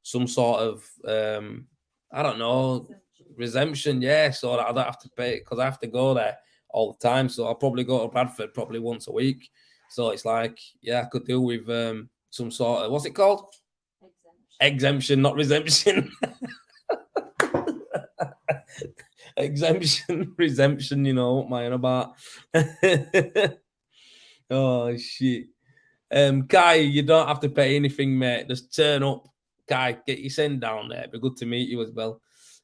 some sort of I don't know, exemption. Yeah, so that I don't have to pay because I have to go there all the time. So I'll probably go to Bradford probably once a week. So it's like, yeah, I could do with some sort of, what's it called? Exemption, not resumption. Exemption, resumption, you know what I'm about. Oh shit. Kai, you don't have to pay anything, mate. Just turn up. Kai, get your send down there. It'd be good to meet you as well.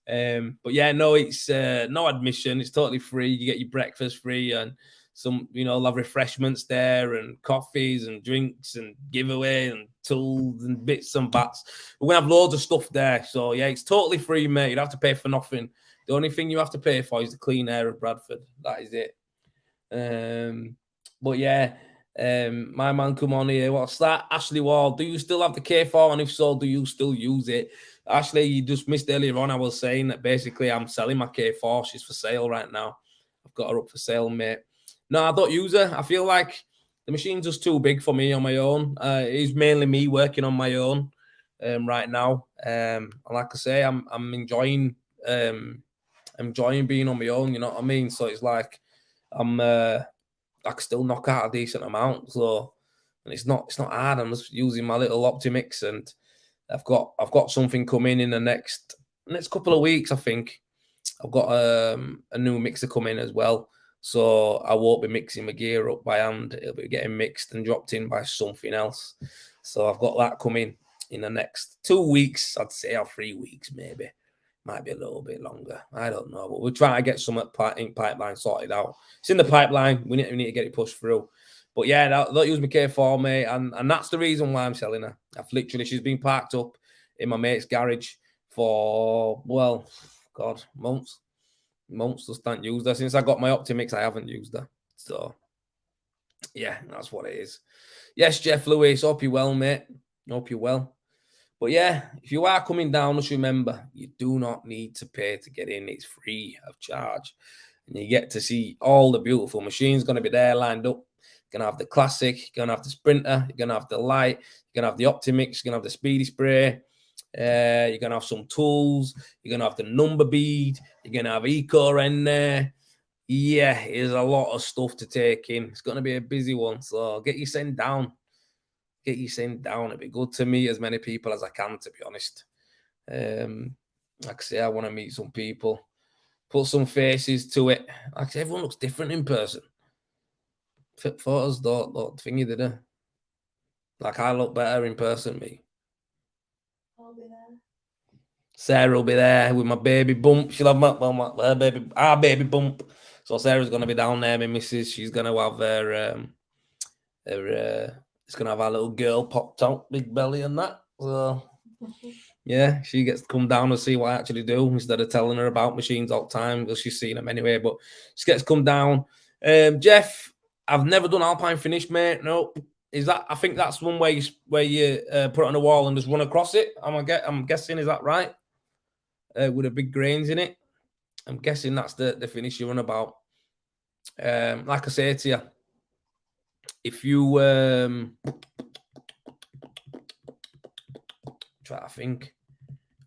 But yeah, no, it's no admission. It's totally free. You get your breakfast free and some, they'll have refreshments there and coffees and drinks and giveaway and tools and bits and bats. We're gonna have loads of stuff there. So yeah, it's totally free, mate. You don't have to pay for nothing. The only thing you have to pay for is the clean air of Bradford. That is it. But yeah, my man, come on here. What's that? Ashley Wall, do you still have the K4? And if so, do you still use it? Ashley, you just missed earlier on. I was saying that basically I'm selling my K4. She's for sale right now. I've got her up for sale, mate. No, I don't use her. I feel like the machine's just too big for me on my own. It's mainly me working on my own right now. And like I say, I'm enjoying being on my own. You know what I mean? So it's like I can still knock out a decent amount. So, and it's not hard. I'm just using my little Optimix, and I've got something coming in the next couple of weeks. I think I've got a new mixer coming as well. So I won't be mixing my gear up by hand. It'll be getting mixed and dropped in by something else. So I've got that coming in the next 2 weeks, I'd say, or 3 weeks maybe. Might be a little bit longer. I don't know. But we're trying to get some in pipeline sorted out. It's in the pipeline. We need to get it pushed through. But yeah, don't use my K4, mate. And that's the reason why I'm selling her. She's been parked up in my mate's garage for, well, God, months. Just don't use her. Since I got my Optimix, I haven't used her. So yeah, that's what it is. Yes, Jeff Lewis, hope you're well, mate. Hope you're well. But yeah, if you are coming down, just remember, you do not need to pay to get in. It's free of charge. And you get to see all the beautiful machines going to be there lined up. You're going to have the Classic, you're going to have the Sprinter, you're going to have the Light, you're going to have the Optimix, you're going to have the Speedy Spray. You're gonna have some tools. You're gonna have the number bead. You're gonna have eco in there. Yeah, there's a lot of stuff to take in. It's gonna be a busy one. So get your send down. Get your send down. It'd be good to meet as many people as I can, to be honest. Like I say, I want to meet some people, put some faces to it. Like I say, everyone looks different in person. Photos don't thingy, did they? Like I look better in person, me. I'll be there. Sarah will be there with my baby bump. She'll have our baby bump. So Sarah's gonna be down there, my missus. She's gonna have it's gonna have our little girl popped out, big belly and that. So yeah, she gets to come down and see what I actually do instead of telling her about machines all the time because she's seen them anyway. But she gets to come down. Jeff, I've never done alpine finish, mate. No, is that? I think that's one way where you put it on a wall and just run across it. I'm guessing, is that right? With the big grains in it. I'm guessing that's the finish you run about. Like I say to you, if you try to think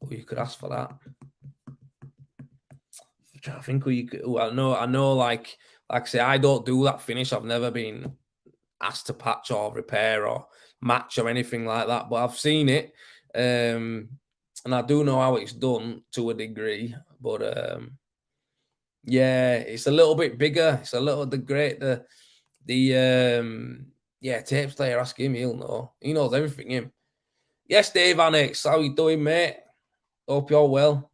who you could ask for that. Try to think who you could. I know. Like I say, I don't do that finish. I've never been asked to patch or repair or match or anything like that. But I've seen it, and I do know how it's done to a degree. But yeah, it's a little bit bigger. It's a little tapes player. Ask him, he'll know. He knows everything. Him. Yes, Dave Annex. How you doing, mate? Hope you're well.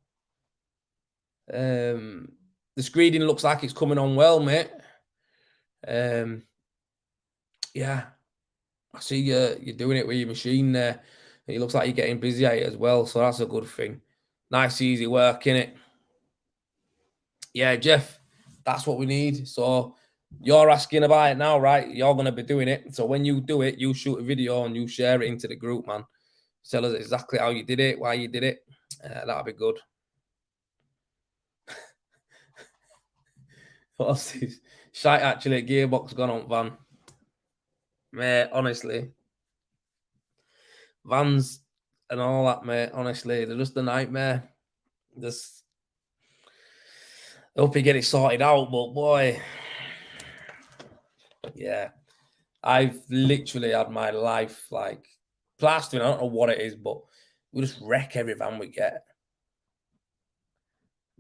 The screening looks like it's coming on well, mate. Yeah, I see you're doing it with your machine there. It looks like you're getting busy at it as well, so that's a good thing. Nice, easy work, innit? Yeah, Jeff, that's what we need. So you're asking about it now, right? You're going to be doing it. So when you do it, you shoot a video and you share it into the group, man. Tell us exactly how you did it, why you did it. That'll be good. What's this? Shite, actually, gearbox gone on van. Mate, honestly. Vans and all that, mate, honestly, they're just a nightmare. Just hope you get it sorted out, but boy, yeah, I've literally had my life like plastering. I don't know what it is, but we just wreck every van we get.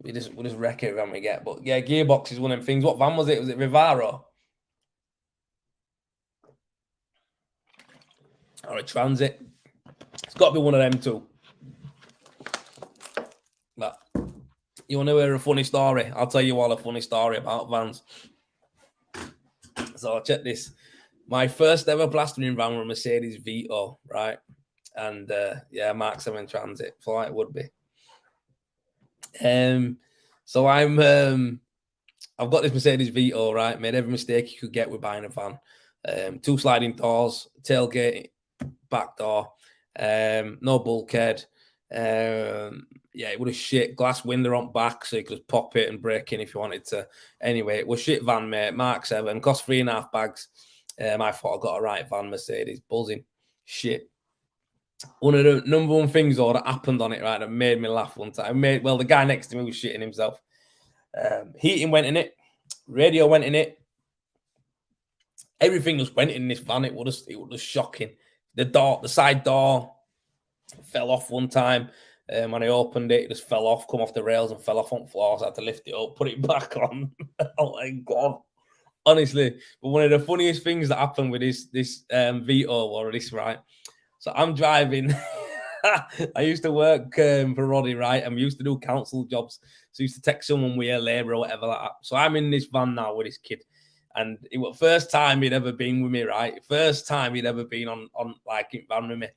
We just wreck every van we get. But yeah, gearbox is one of them things. What van was it? Was it Rivaro? Or a Transit? It's got to be one of them two. But you want to hear a funny story? I'll tell you all a funny story about vans. So check this. My first ever plastering van was a Mercedes Vito, right? And yeah, Mark 7 Transit. Thought it would be. So I've got this Mercedes Vito, right? Made every mistake you could get with buying a van. 2 sliding doors, tailgate, back door, no bulkhead. Yeah, it was a shit glass window on back, so you could just pop it and break in if you wanted to. Anyway, it was shit van, mate. Mark 7, cost 3.5 bags. I thought I got a right van, Mercedes, buzzing. Shit. One of the number one things that happened on it, right, that made me laugh one time. The guy next to me was shitting himself. Heating went in it, radio went in it. Everything just went in this van. It was just shocking. The side door fell off one time. When I opened it, it just fell off, come off the rails and fell off on the floor. So I had to lift it up, put it back on. Oh my God. Honestly, but one of the funniest things that happened with this Vito or this, right? So I'm driving. I used to work for Roddy, right? And we used to do council jobs. So I used to text someone with a labour or whatever like that. So I'm in this van now with this kid. And it was first time he'd ever been with me, right? First time he'd ever been on like in van with me.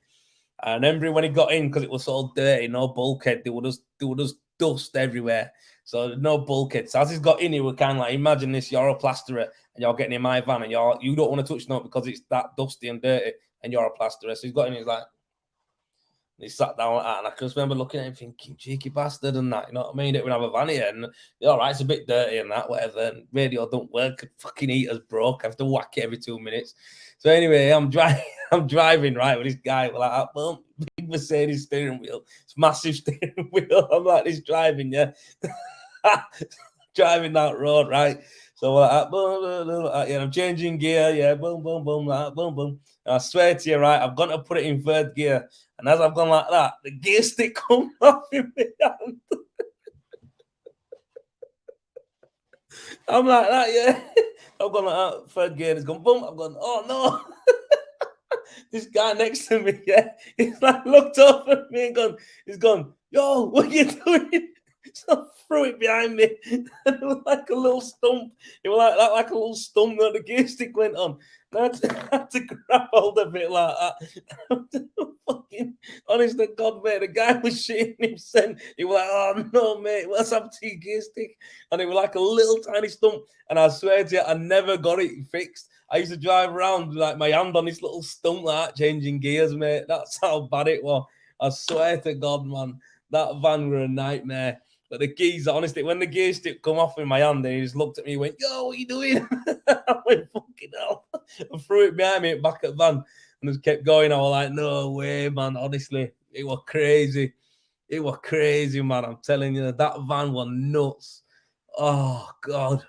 And I remember when he got in, because it was so dirty, no bulkhead, there was just dust everywhere. So no bulkhead. So as he's got in, he was kind of like, imagine this, you're a plasterer and you're getting in my van and you don't want to touch note because it's that dusty and dirty and you're a plasterer. So he's got in, he's like, He sat down like that, and I just remember looking at him thinking, cheeky bastard, and that, you know what I mean? It would have a van here, and all right, it's a bit dirty and that, whatever. And radio don't work, fucking heater's broke. I have to whack it every 2 minutes. So anyway, I'm driving, I'm driving right with this guy, we're like, boom, big Mercedes steering wheel, it's massive steering wheel. I'm like, this driving, yeah, driving that road, right? So we're like, boom, boom, boom, yeah, I'm changing gear, yeah, boom, boom, boom, like, boom, boom. And I swear to you, right, I've got to put it in third gear. And as I've gone like that, the gear stick comes off in my hand. I'm like that, yeah. I've gone like that, third gear, it's gone boom. I've gone, oh no. This guy next to me, yeah, he's like looked up at me and he's gone, yo, what are you doing? So I threw it behind me. And it was like a little stump. It was like that, like a little stump that the gear stick went on. I had to grab hold of it like that. Fucking honest to God, mate, the guy was shitting himself. He was like, oh no, mate, what's up to your gear stick? And it was like a little tiny stump. And I swear to you, I never got it fixed. I used to drive around with like my hand on this little stump like that, changing gears, mate. That's how bad it was. I swear to God, man, that van were a nightmare. But the keys, honestly, when the gear stick come off in my hand, and he just looked at me and went, yo, what are you doing? I went, fucking hell. I threw it behind me back at the van and just kept going. I was like, no way, man. Honestly, it was crazy. It was crazy, man. I'm telling you, that van was nuts. Oh, God.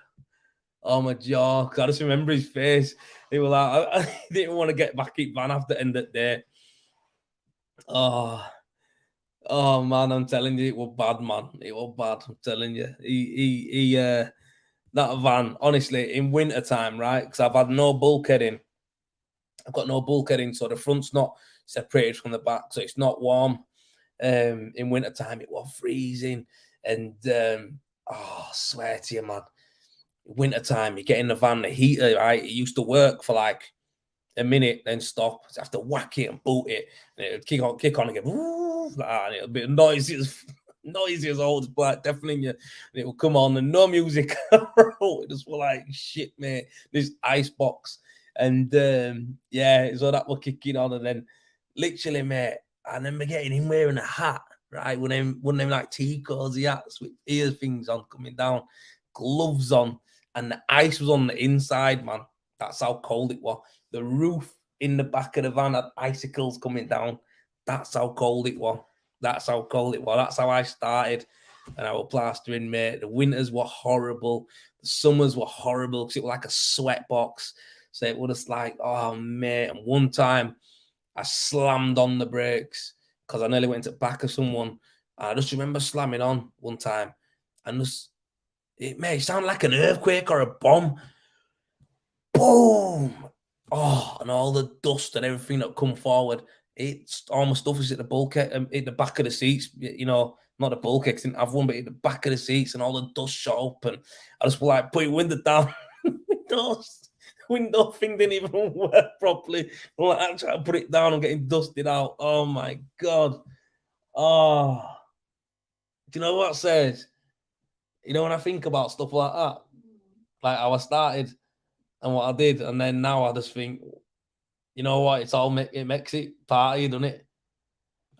Oh, my jaw. I just remember his face. He was like, I didn't want to get back in van after the end of the day. Oh man, I'm telling you, it was bad, man. It was bad. I'm telling you. That van, honestly, in winter time, right? Because I've had no bulkheading. I've got no bulkheading, so the front's not separated from the back, so it's not warm. In winter time, it was freezing, and I swear to you, man, winter time, you get in the van, the heater, right? It used to work for like a minute, then stop. So I have to whack it and boot it, and it would kick on again. Like that, and it'll be noisy as old as black, definitely. And it will come on and no music. It just was like shit, mate. This ice box, and yeah, so that was kicking on, and then literally, mate, I remember getting him wearing a hat, right? One of them like tea cozy hats with ear things on coming down, gloves on, and the ice was on the inside, man. That's how cold it was. The roof in the back of the van had icicles coming down. That's how cold it was. That's how cold it was. That's how I started. And I was plastering, mate. The winters were horrible. The summers were horrible because it was like a sweat box. So it was just like, oh, mate. And one time I slammed on the brakes because I nearly went into the back of someone. I just remember slamming on one time. And just, it may sound like an earthquake or a bomb. Boom! Oh, and all the dust and everything that come forward. It's all my stuff is at the bulkhead, at the back of the seats. You know, not the bulkhead. I didn't have one, but at the back of the seats, and all the dust shot up. And I just like put your window down. Window thing didn't even work properly. I'm trying to put it down and getting dusted out. Oh my god! Oh, do you know what it says? You know when I think about stuff like that, like how I started and what I did, and then now I just think, you know what? It makes it part of you, doesn't it?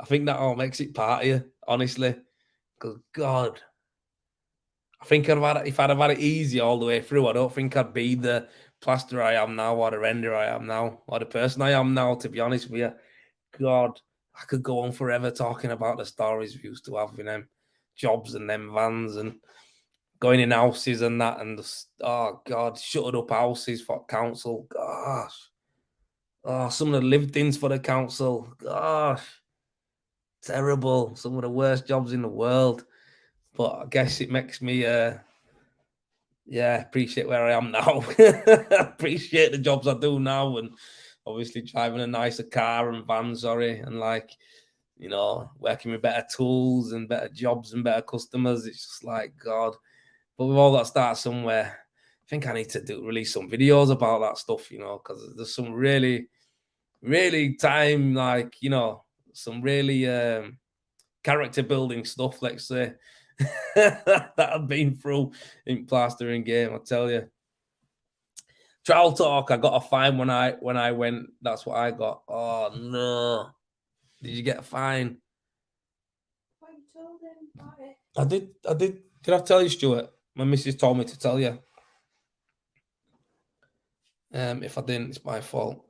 I think that all makes it part of you, honestly. Because God, I think if I'd have had it easy all the way through, I don't think I'd be the plaster I am now, or the render I am now, or the person I am now. To be honest with you, God, I could go on forever talking about the stories we used to have in them jobs and them vans and going in houses and that, and just, oh God, shutting up houses for council. Gosh. Oh, some of the lived-ins for the council. Gosh, terrible. Some of the worst jobs in the world. But I guess it makes me, appreciate where I am now. Appreciate the jobs I do now, and obviously driving a nicer car and van, and like, you know, working with better tools and better jobs and better customers. It's just like God. But we've all got to start somewhere. I think I need to release some videos about that stuff, you know, because there's some really time, like, you know, some really character building stuff, let's say, that I've been through in plastering game. I tell you, Trial Talk, I got a fine when I went. That's what I got. Oh no, Did you get a fine? What you told him about it? I did. Did I tell you, Stuart? My missus told me to tell you. If I didn't, it's my fault.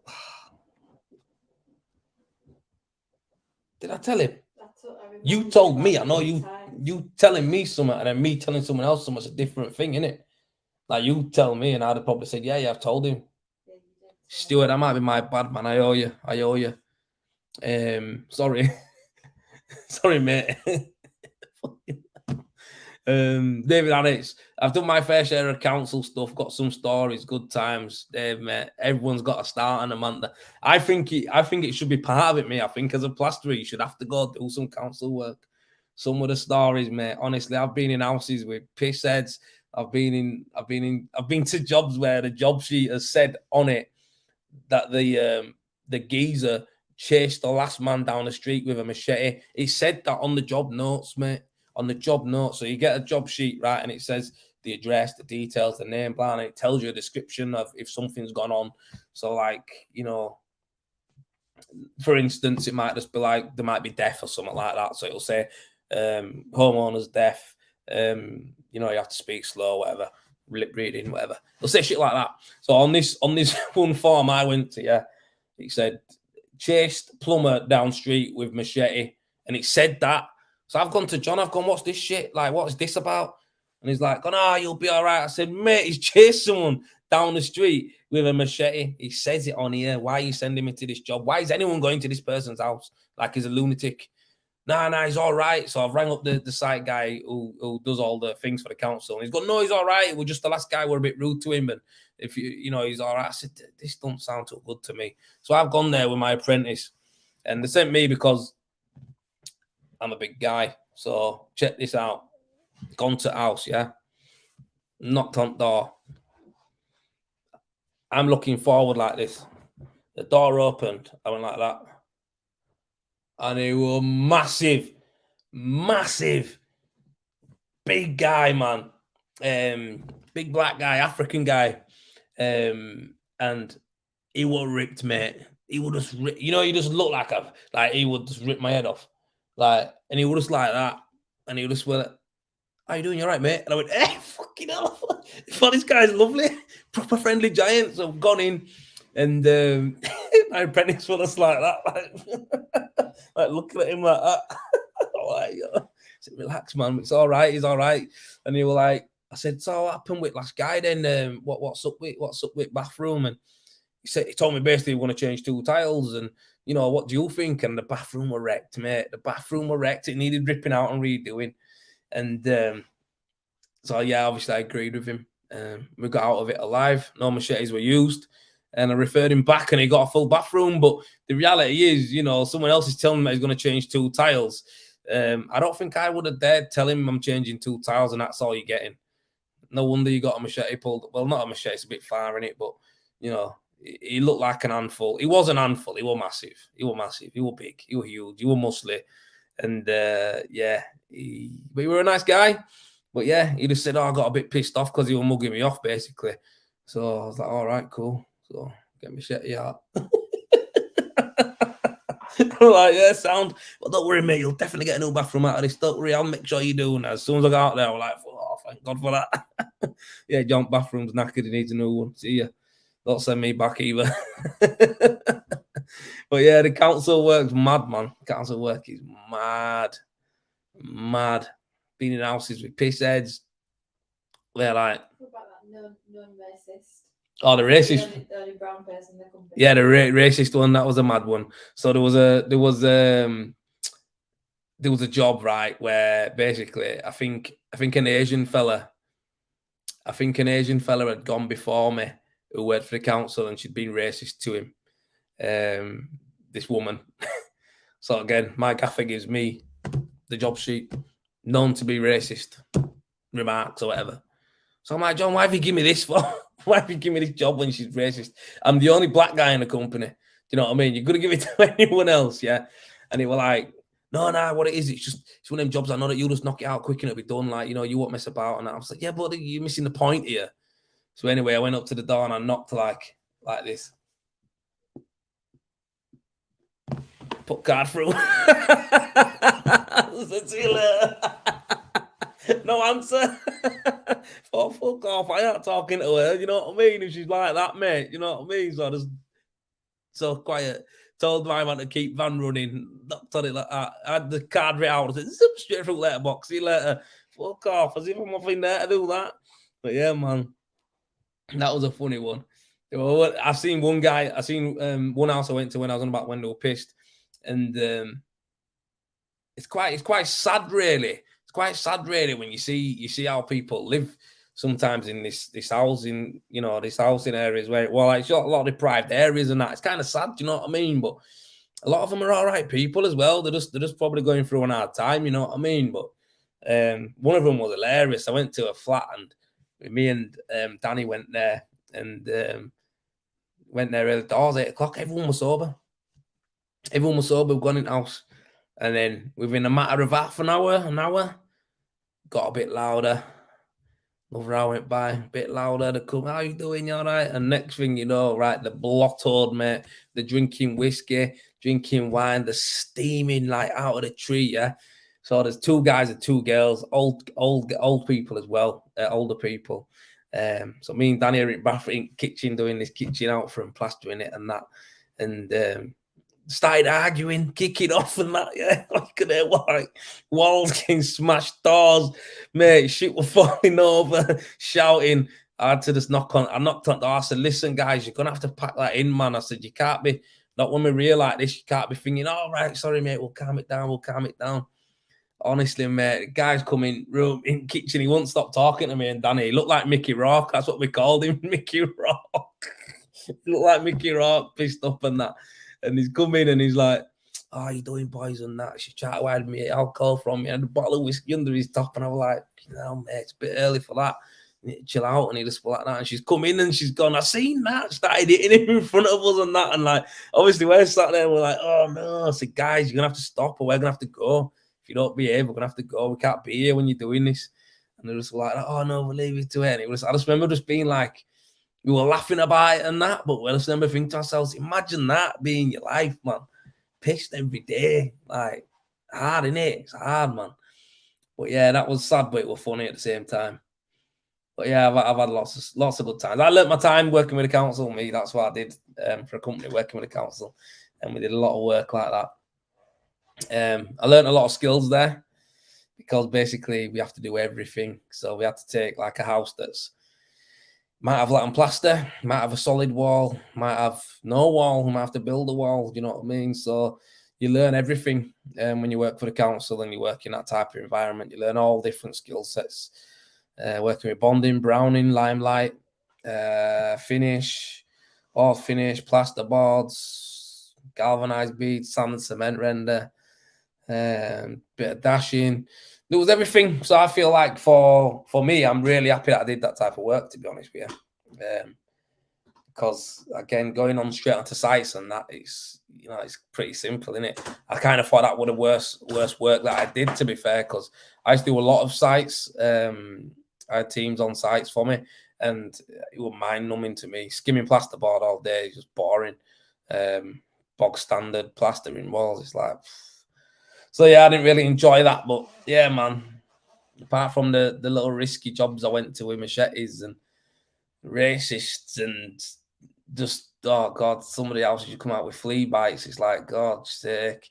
Did I tell him? You told me. I know you telling me something, and then me telling someone else something's a different thing, innit? Like you tell me, and I'd have probably said, yeah, I've told him. Yeah, you did. Stuart, that might be my bad, man. I owe you. Sorry. Sorry, mate. David Alex, I've done my fair share of council stuff, got some stories, good times. Dave, mate, everyone's got a start on Amanda. I think it should be part of it, mate. I think as a plasterer, you should have to go do some council work. Some of the stories, mate. Honestly, I've been in houses with piss heads. I've been to jobs where the job sheet has said on it that the geezer chased the last man down the street with a machete. It said that on the job notes, mate. On the job notes. So you get a job sheet, right? And it says the address, the details, the name, blah, and it tells you a description of if something's gone on. So, like, you know, for instance, it might just be like there might be death or something like that. So it'll say homeowner's death. You know, you have to speak slow, whatever, lip reading, whatever. They'll say shit like that. So on this one form I went to, yeah, it said chased plumber down street with machete, and it said that. So I've gone to John. I've gone, what's this shit? Like, what's this about? And he's like, oh, you'll be all right. I said, mate, he's chased someone down the street with a machete. He says it on here. Why are you sending me to this job? Why is anyone going to this person's house like he's a lunatic? Nah, he's all right. So I've rang up the site guy who does all the things for the council. And he's gone, no, he's all right. We're just the last guy. We're a bit rude to him. And if you know, he's all right. I said, this don't sound too good to me. So I've gone there with my apprentice. And they sent me because I'm a big guy. So check this out. Gone to house, yeah. Knocked on door. I'm looking forward like this. The door opened. I went like that. And he was massive, big guy, man. Big black guy, African guy. And he was ripped, mate. He would just rip, you know, he just looked like he would just rip my head off. Like, and he would just like that. And he would just went, how you doing? You all right, mate? And I went, fucking hell. I thought this guy's lovely. Proper friendly giant. So I've gone in and my apprentice was just like that. Like looking at him like that. I said, relax, man. It's all right. He's all right. And he was like, I said, so what happened with last guy then? What's up with bathroom? And he told me basically we want to change 2 tiles. And, you know, what do you think? And the bathroom were wrecked, mate. The bathroom were wrecked. It needed ripping out and redoing. And so, yeah, obviously I agreed with him. We got out of it alive. No machetes were used. And I referred him back and he got a full bathroom. But the reality is, you know, someone else is telling him that he's going to change 2 tiles. I don't think I would have dared tell him I'm changing 2 tiles and that's all you're getting. No wonder you got a machete pulled. Well, not a machete, it's a bit far in it, but, you know, he looked like an handful. He was an handful. He was massive. He was big. He was huge. He was muscly. And, yeah, but he was a nice guy. But, yeah, he just said, I got a bit pissed off because he was mugging me off, basically. So I was like, all right, cool. So get me machete out. I'm like, yeah, sound. But don't worry, mate. You'll definitely get a new bathroom out of this. Don't worry. I'll make sure you do. And as soon as I got out there, I was like, oh, thank God for that. Yeah, John, bathroom's knackered. He needs a new one. See ya. Don't send me back either. But yeah, the council work's mad, man. Council work is mad. Being in houses with piss heads. They're like, what about that non-racist? Oh, the racist. The only brown person in the company. Yeah, the racist one. That was a mad one. So there was a job, right, where basically I think an Asian fella had gone before me who worked for the council and she'd been racist to him. This woman. So again, my gaffer gives me the job sheet, known to be racist remarks or whatever. So I'm like, John, why have you given me this for? Why have you given me this job when she's racist? I'm the only black guy in the company. Do you know what I mean? You're going to give it to anyone else, yeah? And they were like, no, what it is, it's one of them jobs I know that you'll just knock it out quick and it'll be done. Like, you know, you won't mess about. And I was like, yeah, but you're missing the point here. So anyway, I went up to the door and I knocked like this. Put card through. See you later. No answer. Oh, fuck off. I ain't talking to her. You know what I mean? If she's like that, mate. You know what I mean? So I just so quiet. Told my man to keep van running. Knocked on it like that. I had the card right out. I said, zip straight through letterbox. See you later. Fuck off. As if I'm nothing there to do that. But yeah, man. That was a funny one. Well, I've seen one guy. I seen one house I went to when I was on about when they were pissed, and it's quite sad, really. It's quite sad, really, when you see how people live sometimes in this housing, this housing areas where it's got a lot of deprived areas and that. It's kind of sad, you know what I mean? But a lot of them are all right people as well. They're just probably going through an hard time, you know what I mean? But one of them was hilarious. I went to a flat and me and Danny went there and went there early doors, 8 o'clock. Everyone was sober. Everyone was sober. We've gone in the house. And then within a matter of half an hour, got a bit louder. Another hour went by, a bit louder. They come, how you doing? You all right? And next thing you know, right, the blottoed, mate. They're drinking whiskey, drinking wine. They're steaming like out of the tree, yeah. So there's 2 guys and 2 girls, old people as well, older people. So me and Danny are in bathroom kitchen doing this kitchen out for him, plastering it and that. And started arguing, kicking off and that, yeah. I could hear like walls getting smashed, doors, mate, shit was falling over, shouting. I had to just knock on. I knocked on the door. I said, listen, guys, you're gonna have to pack that in, man. I said, you can't be, not when we real like this, you can't be thinking, all right, sorry, mate, we'll calm it down. Honestly, mate, the guy's come in kitchen, he won't stop talking to me and Danny. He looked like Mickey Rourke, that's what we called him, Mickey Rourke. He looked like Mickey Rourke, pissed up and that. And he's come in and he's like, how you doing, boys, and that. She tried to hide me alcohol from me and a bottle of whiskey under his top. And I was like, mate, it's a bit early for that. You need to chill out. And he just like that. And she's come in and she's gone, I seen that. Started hitting him in front of us and that. And like, obviously, we're sat there and we're like, oh, no. I said, guys, you're going to have to stop or we're going to have to go. If you don't behave, we're going to have to go. We can't be here when you're doing this. And they're just like, oh, no, we'll leave it to it. And it was, I just remember just being like, we were laughing about it and that, but we just remember thinking to ourselves, imagine that being your life, man. Pissed every day. Like, hard, innit? It's hard, man. But yeah, that was sad, but it was funny at the same time. But yeah, I've had lots of good times. I learnt my time working with the council. That's what I did for a company, working with the council. And we did a lot of work like that. I learnt a lot of skills there because basically we have to do everything. So we had to take like a house that's might have Latin plaster, might have a solid wall, might have no wall, might have to build a wall, you know what I mean? So you learn everything when you work for the council and you work in that type of environment. You learn all different skill sets, working with bonding, browning, limelight, finish, all finish, plaster boards, galvanized beads, sand and cement render, bit of dashing. There was everything. So I feel like for me, I'm really happy that I did that type of work, to be honest with you. Because again, going on straight onto sites and that is, it's pretty simple, isn't it? I kind of thought that was the worst work that I did, to be fair, because I used to do a lot of sites. I had teams on sites for me, and it was mind numbing to me. Skimming plasterboard all day is just boring. Bog standard plastering walls. It's like. So yeah, I didn't really enjoy that, but yeah, man. Apart from the little risky jobs I went to with machetes and racists and just, oh God, somebody else should come out with flea bites. It's like, God's sake.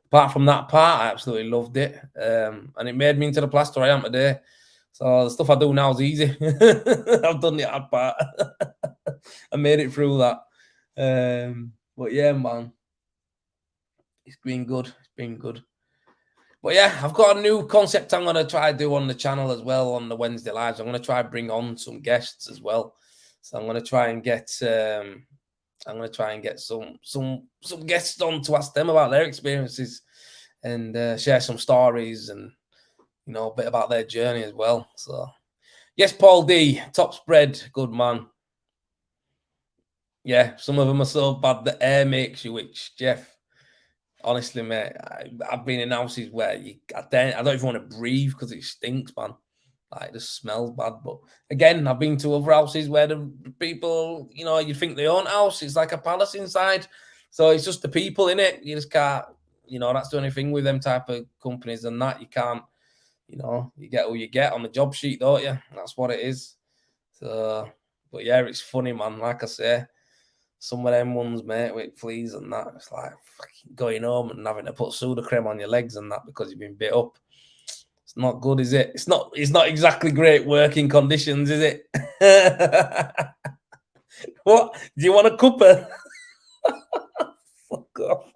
Apart from that part, I absolutely loved it. And it made me into the plaster I am today. So the stuff I do now is easy. I've done the hard part. I made it through that. But yeah, man. It's been good. But yeah, I've got a new concept I'm going to try to do on the channel as well on the Wednesday lives. I'm going to try and bring on some guests as well. So I'm going to try and get some guests on to ask them about their experiences and share some stories and a bit about their journey as well. So yes, Paul D, top spread, good man. Yeah, some of them are so bad the air makes you itch, Jeff. Honestly, mate, I've been in houses where I don't even want to breathe because it stinks, man. Like, it just smells bad. But again, I've been to other houses where the people, you think they own house. It's like a palace inside. So it's just the people in it. You just can't you know, that's the only thing with them type of companies and that. You can't, you know, you get who you get on the job sheet, don't you? That's what it is. So, but yeah, it's funny, man. Like I say, some of them ones, mate, with fleas and that, it's like fucking going home and having to put Sudocrem on your legs and that because you've been bit up. It's not good, is it? It's not exactly great working conditions, is it? What? Do you want a cuppa? Fuck off.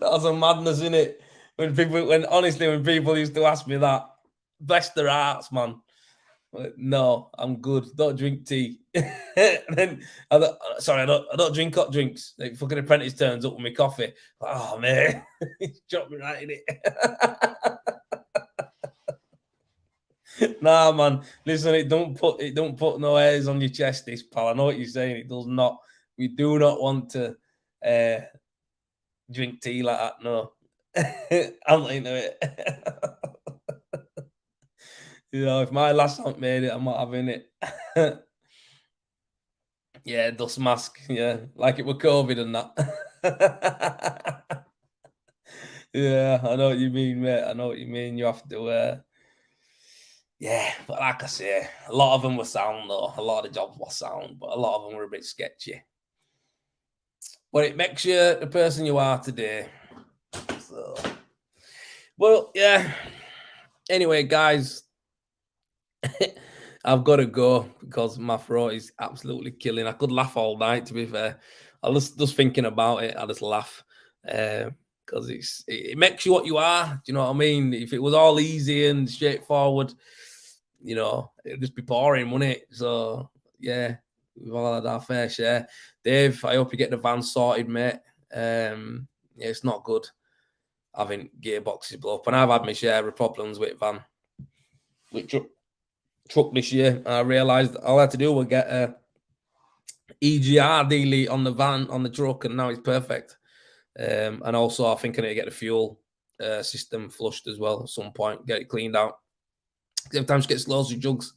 That's a madness, isn't it? When people used to ask me that, bless their hearts, man. Like, no, I'm good. Don't drink tea. Then I don't drink hot drinks. Like fucking apprentice turns up with me coffee. Like, oh man, he's dropped me right in it. Nah, man. Listen, it don't put no hairs on your chest, this pal. I know what you're saying. It does not. We do not want to drink tea like that. No. I'm not into it. You know, if my lass haven't made it, I'm not having it. Yeah, dust mask. Yeah, like it were COVID and that. Yeah, I know what you mean, mate. I know what you mean. You have to, yeah, but like I say, a lot of them were sound though. A lot of the jobs were sound, but a lot of them were a bit sketchy. But it makes you the person you are today. So, well, yeah. Anyway, guys, I've got to go because my throat is absolutely killing. I could laugh all night, to be fair. I was just thinking about it. I just laugh because it makes you what you are. Do you know what I mean? If it was all easy and straightforward, you know, it'd just be boring, wouldn't it? So yeah, we've all had our fair share. Dave, I hope you get the van sorted, mate. Yeah, it's not good having gearboxes blow up, and I've had my share of problems with van, which truck this year. I realised all I had to do was get a EGR delete on the van on the truck, and now it's perfect. And also, I think I need to get the fuel system flushed as well at some point, get it cleaned out. Sometimes gets loads of jugs.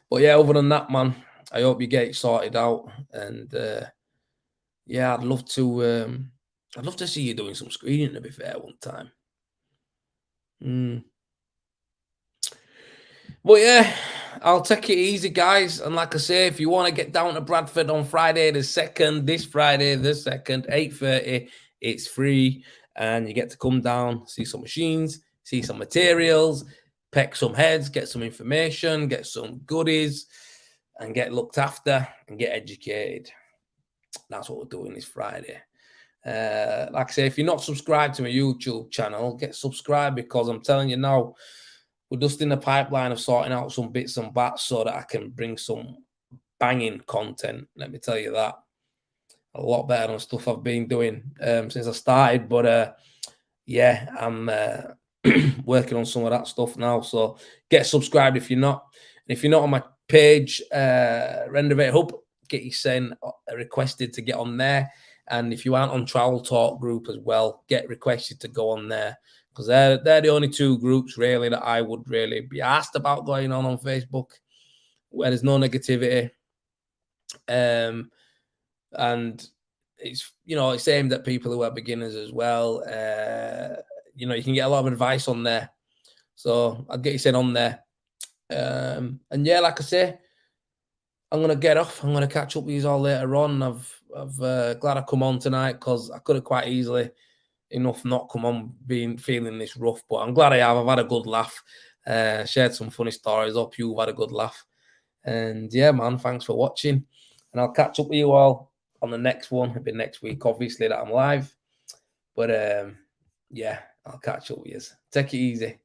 But yeah, other than that, man, I hope you get it sorted out. And yeah, I'd love to see you doing some screening, to be fair, one time. But yeah, I'll take it easy, guys. And like I say, if you want to get down to Bradford on Friday the 2nd, this Friday the 2nd, 8:30, it's free. And you get to come down, see some machines, see some materials, peck some heads, get some information, get some goodies, and get looked after and get educated. That's what we're doing this Friday. Like I say, if you're not subscribed to my YouTube channel, get subscribed because I'm telling you now, we're just in the pipeline of sorting out some bits and bats so that I can bring some banging content. Let me tell you that. A lot better than stuff I've been doing since I started. But yeah, I'm working on some of that stuff now. So get subscribed if you're not. And if you're not on my page, Renovate Hub, get you sent requested to get on there. And if you aren't on Travel Talk group as well, get requested to go on there. Because they're the only two groups really that I would really be asked about going on Facebook, where there's no negativity. And it's, you know, it's aimed at people who are beginners as well. You know, you can get a lot of advice on there. So I'll get you sent on there. And yeah, like I say, I'm gonna get off. I'm gonna catch up with you all later on. I've glad I come on tonight because I could have quite easily enough not come on feeling this rough, but I'm glad I have. I've had a good laugh, shared some funny stories. Hope you've had a good laugh. And yeah, man, thanks for watching. And I'll catch up with you all on the next one. It'll be next week, obviously, that I'm live. But yeah, I'll catch up with you. Take it easy.